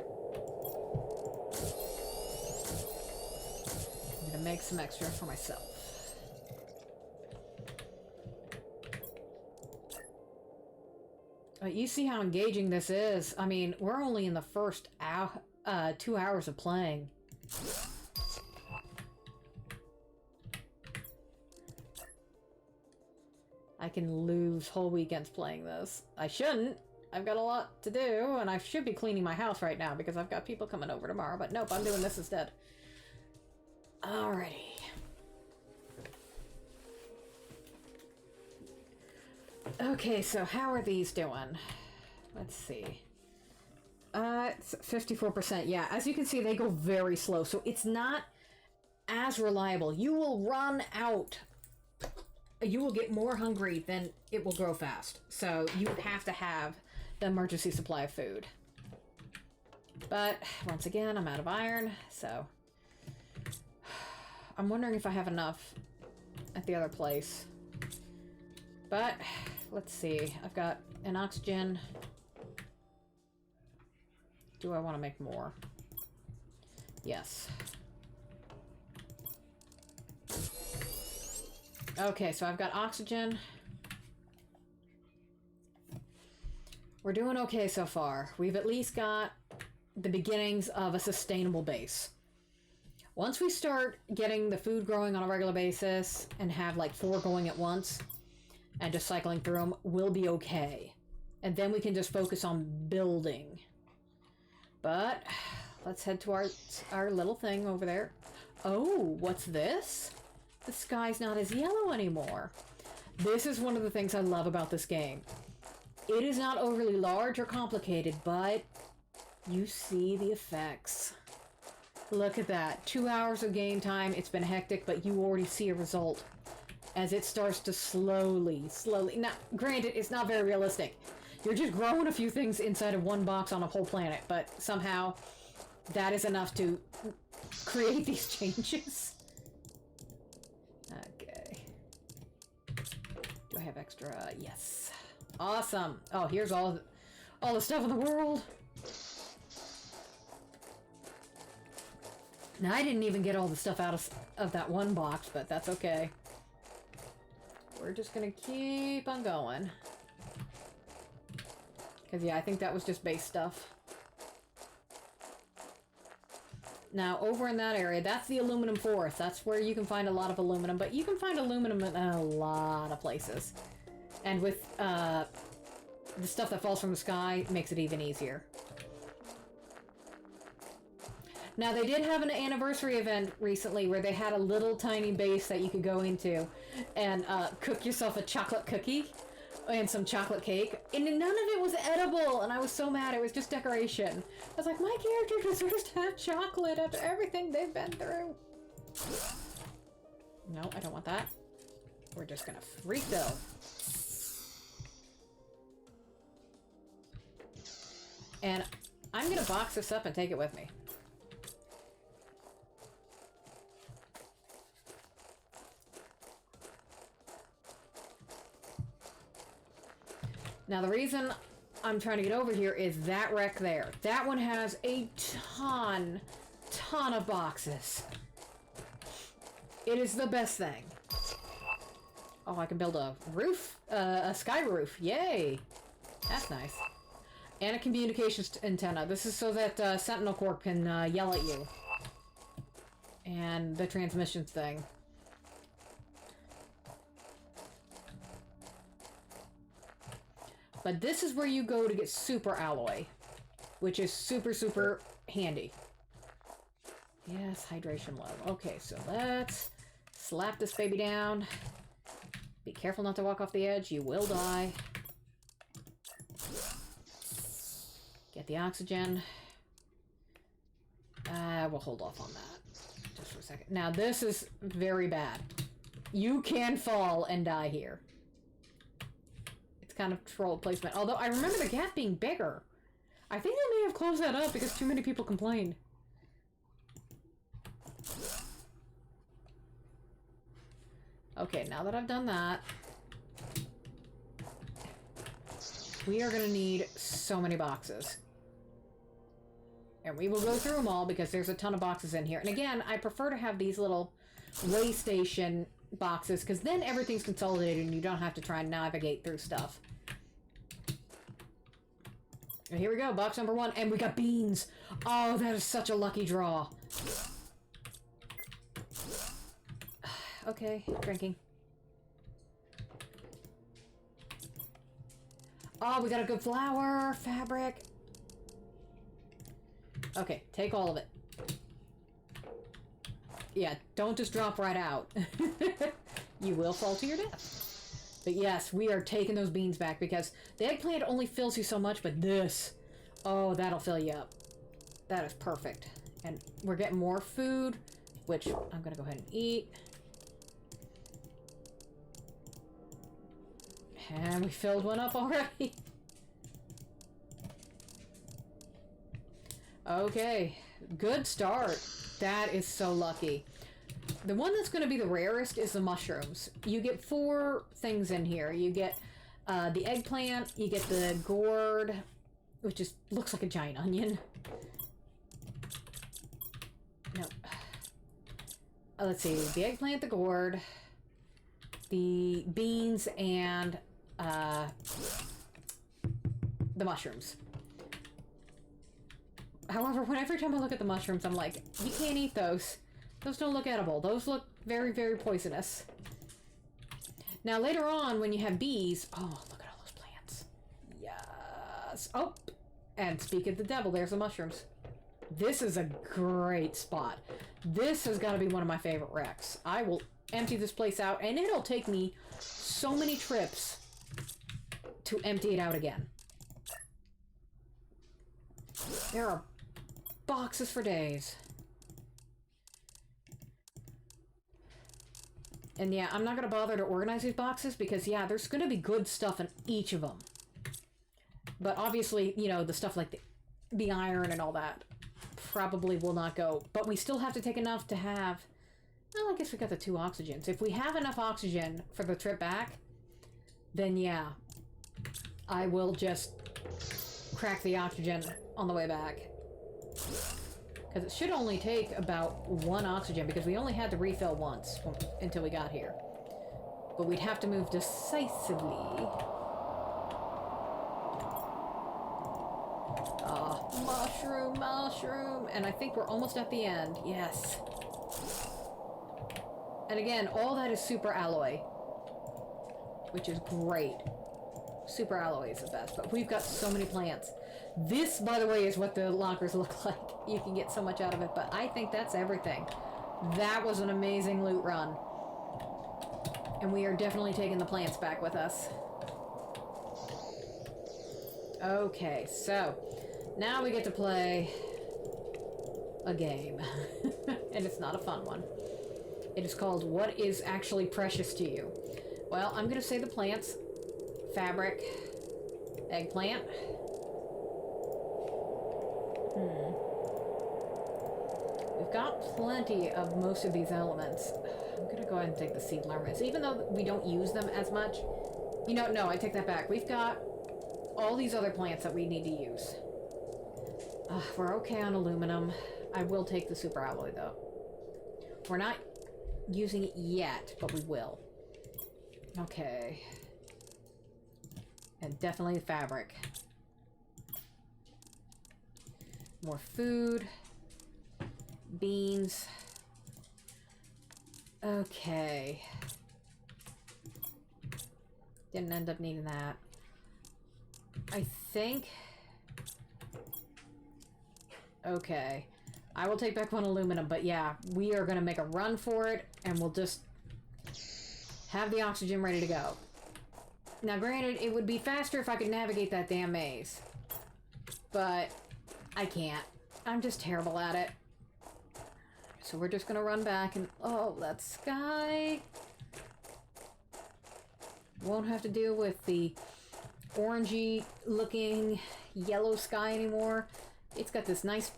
I'm gonna make some extra for myself. You see how engaging this is. I mean, we're only in the first 2 hours of playing. I can lose whole weekends playing this. I shouldn't. I've got a lot to do, and I should be cleaning my house right now because I've got people coming over tomorrow, but nope, I'm doing this instead. Alrighty. Okay, so how are these doing? Let's see. It's 54%. Yeah, as you can see, they go very slow, so it's not as reliable. You will run out. You will get more hungry than it will grow fast. So you have to have the emergency supply of food. But once again, I'm out of iron, so I'm wondering if I have enough at the other place. But let's see. I've got an oxygen. Do I want to make more? Yes. Okay, so I've got oxygen. We're doing okay so far. We've at least got the beginnings of a sustainable base. Once we start getting the food growing on a regular basis and have like 4 going at once and just cycling through them, we'll be okay. And then we can just focus on building. But let's head to our little thing over there. Oh, what's this? The sky's not as yellow anymore. This is one of the things I love about this game. It is not overly large or complicated, but you see the effects. Look at that. 2 hours of game time. It's been hectic, but you already see a result as it starts to slowly. Now, granted, it's not very realistic. You're just growing a few things inside of one box on a whole planet, but somehow that is enough to create these changes. Okay. Do I have extra? Yes. Awesome. Oh, here's all the stuff in the world. Now, I didn't even get all the stuff out of that one box, but that's okay. We're just gonna keep on going. Because, yeah, I think that was just base stuff. Now, over in that area, that's the aluminum forest. That's where you can find a lot of aluminum, but you can find aluminum in a lot of places. And with the stuff that falls from the sky, it makes it even easier. Now, they did have an anniversary event recently where they had a little tiny base that you could go into and cook yourself a chocolate cookie and some chocolate cake. And none of it was edible, and I was so mad. It was just decoration. I was like, my character deserves to have chocolate after everything they've been through. No, I don't want that. We're just gonna freak though. And I'm gonna box this up and take it with me. Now, the reason I'm trying to get over here is that wreck there. That one has a ton of boxes. It is the best thing. Oh, I can build a roof, a sky roof. Yay! That's nice. And a communications antenna. This is so that Sentinel Corp can yell at you. And the transmissions thing. But this is where you go to get super alloy, which is super handy. Yes, hydration low. Okay, so let's slap this baby down. Be careful not to walk off the edge. You will die. Get the oxygen. We'll hold off on that just for a second. Now, this is very bad. You can fall and die here. Kind of troll placement. Although I remember the gap being bigger. I think they may have closed that up because too many people complained. Okay, now that I've done that, we are going to need so many boxes. And we will go through them all because there's a ton of boxes in here. And again, I prefer to have these little way station boxes because then everything's consolidated and you don't have to try and navigate through stuff. And here we go, box number 1, and we got beans. Oh, that is such a lucky draw. Okay, drinking. Oh, we got a good flour, fabric. Okay, take all of it. Yeah, don't just drop right out. You will fall to your death. But yes, we are taking those beans back because the eggplant only fills you so much, but this, oh, that'll fill you up. That is perfect. And we're getting more food, which I'm gonna go ahead and eat. And we filled one up already. Okay, good start. That is so lucky. The one that's going to be the rarest is the mushrooms. You get 4 things in here. You get the eggplant, you get the gourd, which just looks like a giant onion. No. Let's see, the eggplant, the gourd, the beans, and the mushrooms. However, every time I look at the mushrooms, I'm like, you can't eat those. Those don't look edible. Those look very, very poisonous. Now, later on, when you have bees... Oh, look at all those plants. Yes. Oh, and speak of the devil, there's the mushrooms. This is a great spot. This has got to be one of my favorite wrecks. I will empty this place out, and it'll take me so many trips to empty it out again. There are boxes for days. And yeah, I'm not going to bother to organize these boxes because, yeah, there's going to be good stuff in each of them. But obviously, you know, the stuff like the iron and all that probably will not go. But we still have to take enough to have... Well, I guess we got the 2 oxygens. If we have enough oxygen for the trip back, then yeah, I will just crack the oxygen on the way back. Because it should only take about 1 oxygen, because we only had to refill once until we got here. But we'd have to move decisively. Mushroom, mushroom! And I think we're almost at the end. Yes. And again, all that is super alloy. Which is great. Super alloy is the best, but we've got so many plants. This, by the way, is what the lockers look like. You can get so much out of it, but I think that's everything. That was an amazing loot run. And we are definitely taking the plants back with us. Okay, so now we get to play a game. And it's not a fun one. It is called What is Actually Precious to You? Well, I'm going to say the plants. Fabric. Eggplant. We've got plenty of most of these elements. I'm going to go ahead and take the seed lerments, even though we don't use them as much. You know, no, I take that back. We've got all these other plants that we need to use. We're okay on aluminum. I will take the super alloy, though. We're not using it yet, but we will. Okay. And definitely the fabric. More food. Beans. Okay. Didn't end up needing that. I think... Okay. I will take back 1 aluminum, but yeah, we are going to make a run for it, and we'll just have the oxygen ready to go. Now, granted, it would be faster if I could navigate that damn maze. But I can't. I'm just terrible at it. So we're just going to run back and... Oh, that sky! Won't have to deal with the orangey-looking yellow sky anymore. It's got this nice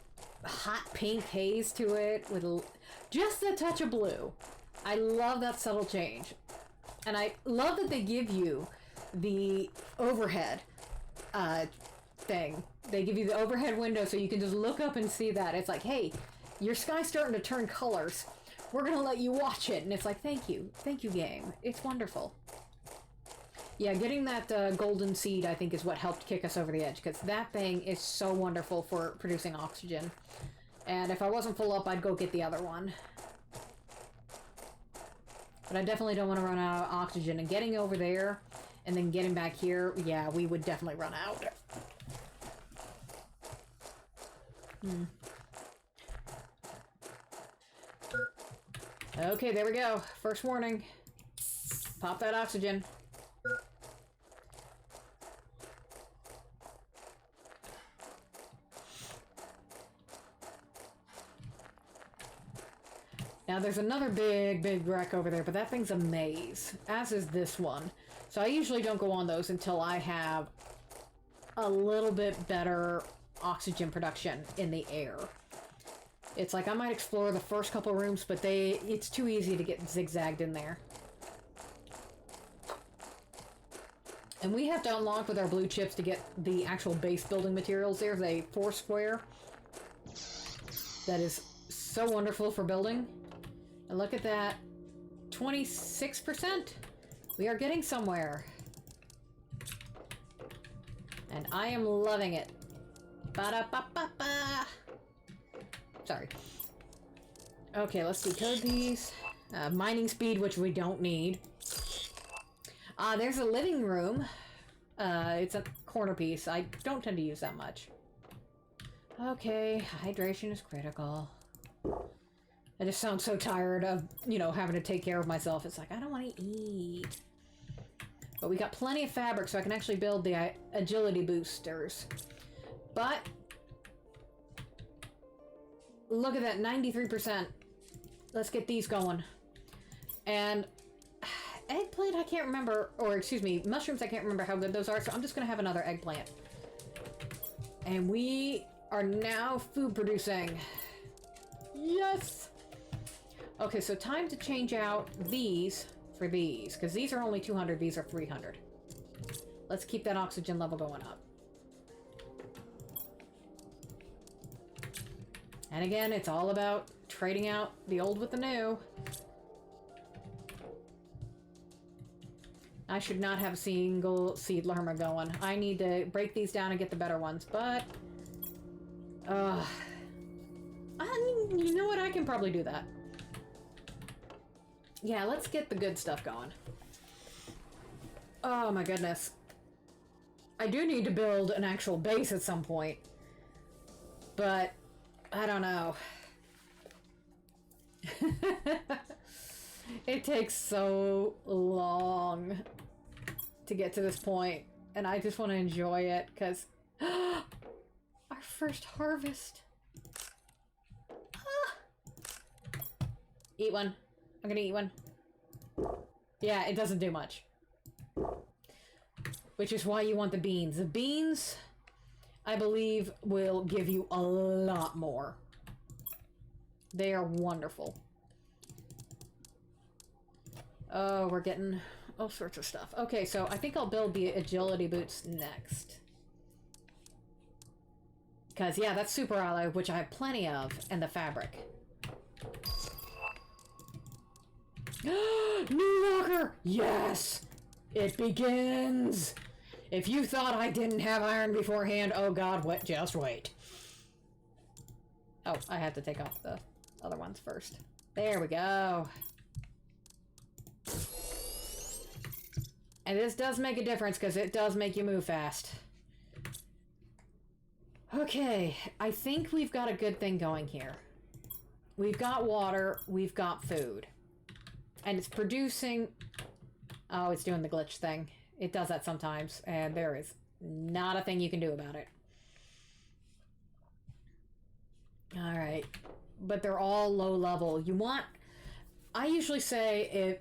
hot pink haze to it with just a touch of blue. I love that subtle change. And I love that they give you the overhead thing. They give you the overhead window so you can just look up and see that. It's like, hey, your sky's starting to turn colors. We're going to let you watch it. And it's like, thank you. Thank you, game. It's wonderful. Yeah, getting that golden seed, I think, is what helped kick us over the edge, because that thing is so wonderful for producing oxygen. And if I wasn't full up, I'd go get the other one. But I definitely don't want to run out of oxygen. And getting over there and then getting back here, yeah, we would definitely run out. Okay, there we go. First warning. Pop that oxygen. Now there's another big wreck over there, but that thing's a maze, as is this one. So I usually don't go on those until I have a little bit better oxygen production in the air. It's like I might explore the first couple rooms, but it's too easy to get zigzagged in there. And we have to unlock with our blue chips to get the actual base building materials. There's a 4 square that is so wonderful for building. And look at that, 26%. We are getting somewhere. And I am loving it. Ba-da-ba-ba-ba. Sorry. Okay, let's decode these. Mining speed, which we don't need. There's a living room. It's a corner piece. I don't tend to use that much. Okay, hydration is critical. I just sound so tired of, you know, having to take care of myself. It's like, I don't want to eat. But we got plenty of fabric, so I can actually build the agility boosters. But look at that, 93%. Let's get these going. And eggplant, I can't remember, or excuse me, mushrooms, I can't remember how good those are, so I'm just gonna have another eggplant. And we are now food producing. Yes! Okay, so time to change out these for these, because these are only 200, these are 300. Let's keep that oxygen level going up. And again, it's all about trading out the old with the new. I should not have a single seed lerma going. I need to break these down and get the better ones, but... you know what? I can probably do that. Yeah, let's get the good stuff going. Oh my goodness. I do need to build an actual base at some point. But, I don't know. It takes so long to get to this point, and I just want to enjoy it, because our first harvest. Eat one. I'm gonna eat one. Yeah, it doesn't do much. Which is why you want the beans. The beans, I believe, will give you a lot more. They are wonderful. Oh, we're getting all sorts of stuff. Okay, so I think I'll build the agility boots next. Because, yeah, that's super alloy, which I have plenty of, and the fabric. New locker! Yes! It begins! If you thought I didn't have iron beforehand, oh god, just wait. Oh, I have to take off the other ones first. There we go. And this does make a difference, because it does make you move fast. Okay, I think we've got a good thing going here. We've got water, we've got food. And it's producing... Oh, it's doing the glitch thing. It does that sometimes, and there is not a thing you can do about it. Alright. But they're all low level. You want... I usually say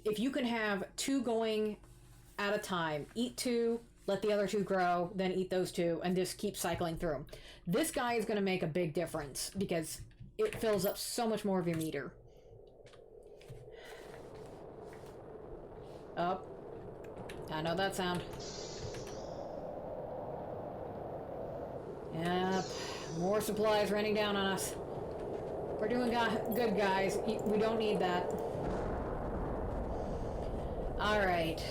if you can have 2 going at a time, eat 2, let the other 2 grow, then eat those 2, and just keep cycling through them. This guy is going to make a big difference, because it fills up so much more of your meter. Oh. I know that sound. Yep. More supplies raining down on us. We're doing good, guys. We don't need that. Alright.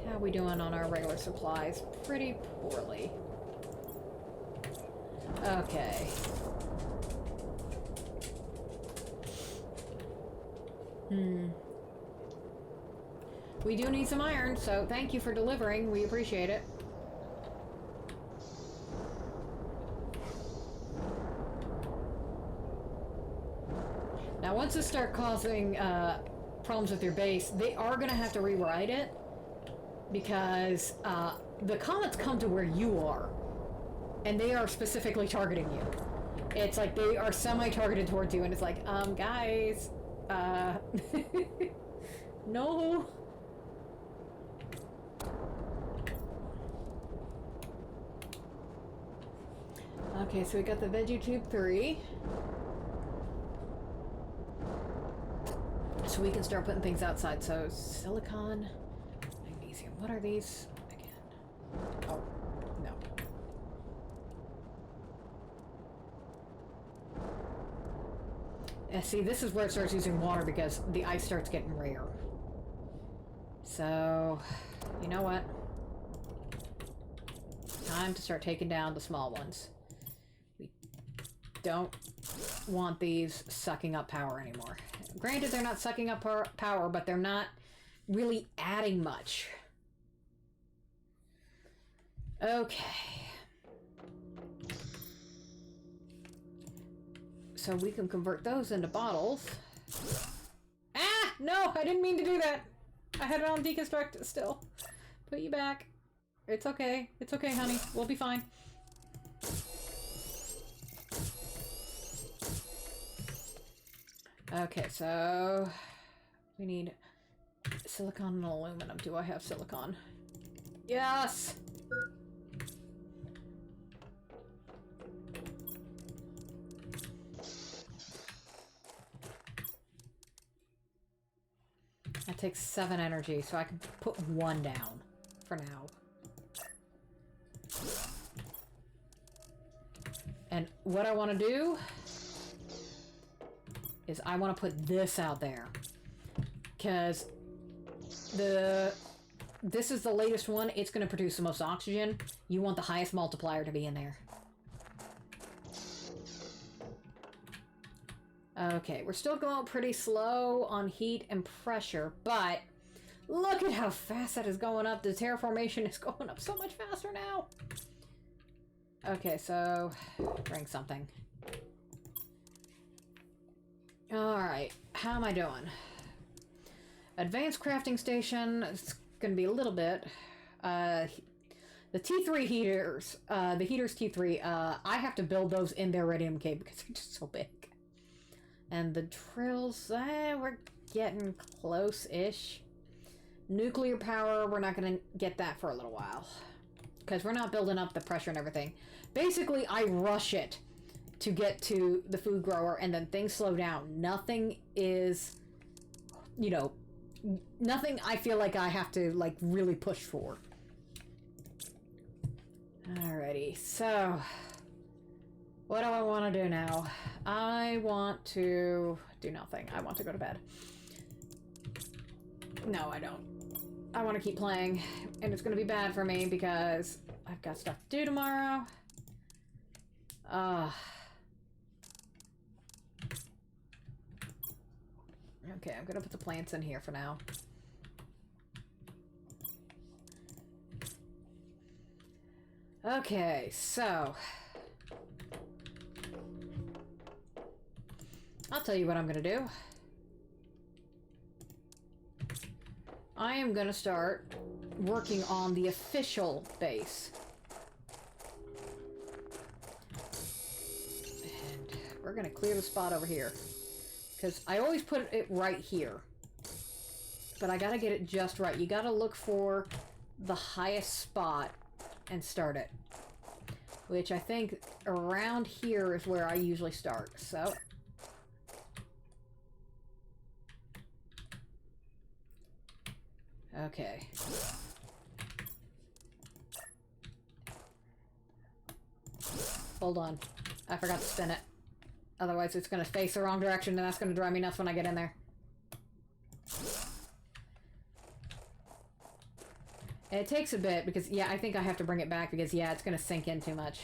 How are we doing on our regular supplies? Pretty poorly. Okay. We do need some iron, so thank you for delivering. We appreciate it. Now, once this starts causing problems with your base, they are going to have to rewrite it, because the comets come to where you are, and they are specifically targeting you. It's like they are semi-targeted towards you, and it's like, guys, no. Okay, so we got the Veggie Tube 3. So we can start putting things outside. So silicon, magnesium. What are these again? Oh, no. And see, this is where it starts using water because the ice starts getting rare. So, you know what? Time to start taking down the small ones. We don't want these sucking up power anymore. Granted, they're not sucking up power, but they're not really adding much. Okay. So we can convert those into bottles. Ah! No! I didn't mean to do that! I had it on deconstruct still. Put you back. It's okay. It's okay, honey. We'll be fine. Okay, so we need silicon and aluminum. Do I have silicon? Yes! That takes 7 energy, so I can put 1 down for now. And what I want to do is I want to put this out there. Because this is the latest one. It's going to produce the most oxygen. You want the highest multiplier to be in there. Okay, we're still going pretty slow on heat and pressure, but look at how fast that is going up. The terraformation is going up so much faster now. Okay, so bring something. Alright, how am I doing? Advanced crafting station, it's gonna be a little bit. The T3 heaters, the heaters T3, I have to build those in their radium cave because they're just so big. And the drills, we're getting close-ish. Nuclear power, we're not gonna get that for a little while. Because we're not building up the pressure and everything. Basically, I rush it to get to the food grower, and then things slow down. Nothing is, you know, nothing I feel like I have to, like, really push for. Alrighty, so what do I want to do now? I want to do nothing. I want to go to bed. No, I don't. I want to keep playing, and it's going to be bad for me because I've got stuff to do tomorrow. Okay, I'm going to put the plants in here for now. Okay, so I'll tell you what I'm gonna do. I am gonna start working on the official base. And we're gonna clear the spot over here. Because I always put it right here. But I gotta get it just right. You gotta look for the highest spot and start it. Which I think around here is where I usually start. So okay. Hold on. I forgot to spin it. Otherwise it's going to face the wrong direction, and that's going to drive me nuts when I get in there. And it takes a bit because, yeah, I think I have to bring it back because, yeah, it's going to sink in too much.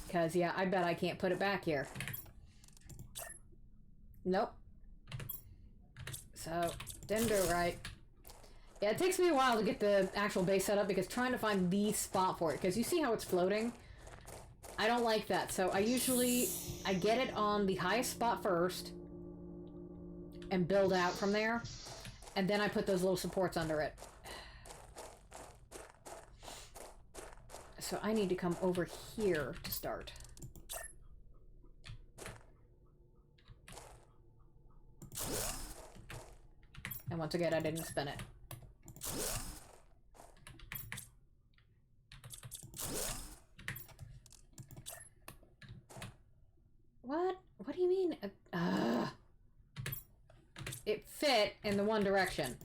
Because, yeah, I bet I can't put it back here. Nope. So, didn't do it right. Yeah, it takes me a while to get the actual base set up because trying to find the spot for it. Because you see how it's floating? I don't like that. So I get it on the highest spot first. And build out from there. And then I put those little supports under it. so I need to come over here to start. And once again, I didn't spin it. What? What do you mean? It fit in the one direction.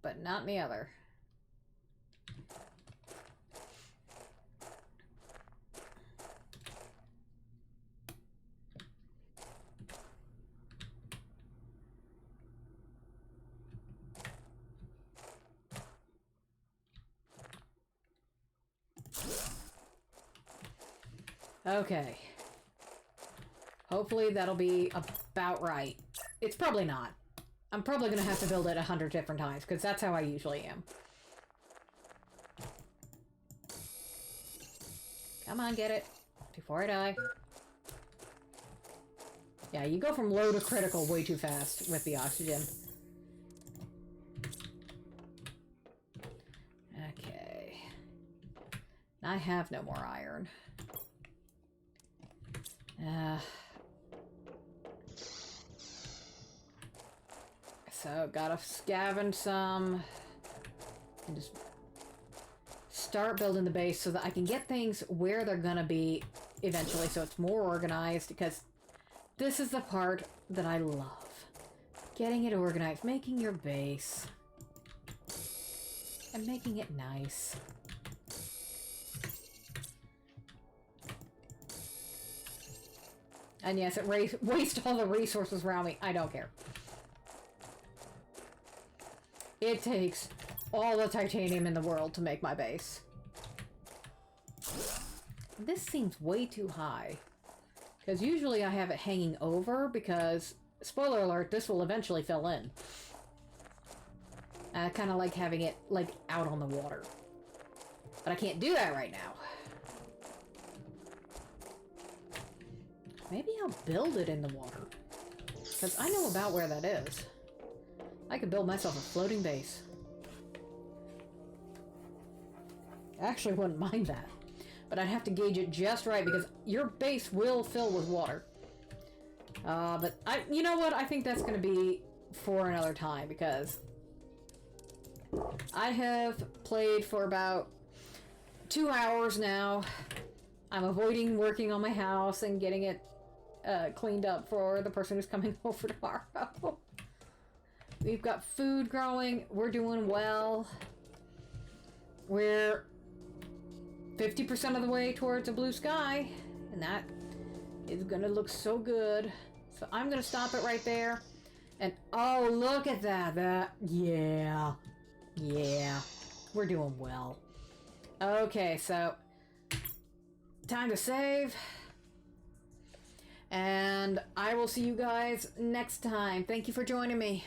But not in the other. Okay. Hopefully that'll be about right. It's probably not. I'm probably going to have to build it 100 different times, because that's how I usually am. Come on, get it. Before I die. Yeah, you go from low to critical way too fast with the oxygen. Okay. I have no more iron. So, gotta scavenge some and just start building the base so that I can get things where they're gonna be eventually, so it's more organized, because this is the part that I love. Getting it organized, making your base, and making it nice. And yes, it wastes all the resources around me. I don't care. It takes all the titanium in the world to make my base. This seems way too high. Because usually I have it hanging over because, spoiler alert, this will eventually fill in. I kind of like having it, like, out on the water. But I can't do that right now. Maybe I'll build it in the water. Because I know about where that is. I could build myself a floating base. I actually wouldn't mind that. But I'd have to gauge it just right, because your base will fill with water. But you know what? I think that's going to be for another time, because I have played for about 2 hours now. I'm avoiding working on my house and getting it cleaned up for the person who's coming over tomorrow. We've got food growing. We're doing well. We're 50% of the way towards a blue sky, and that is gonna look so good. So I'm gonna stop it right there. And oh, look at that. Yeah. We're doing well. Okay, so time to save. And I will see you guys next time. Thank you for joining me.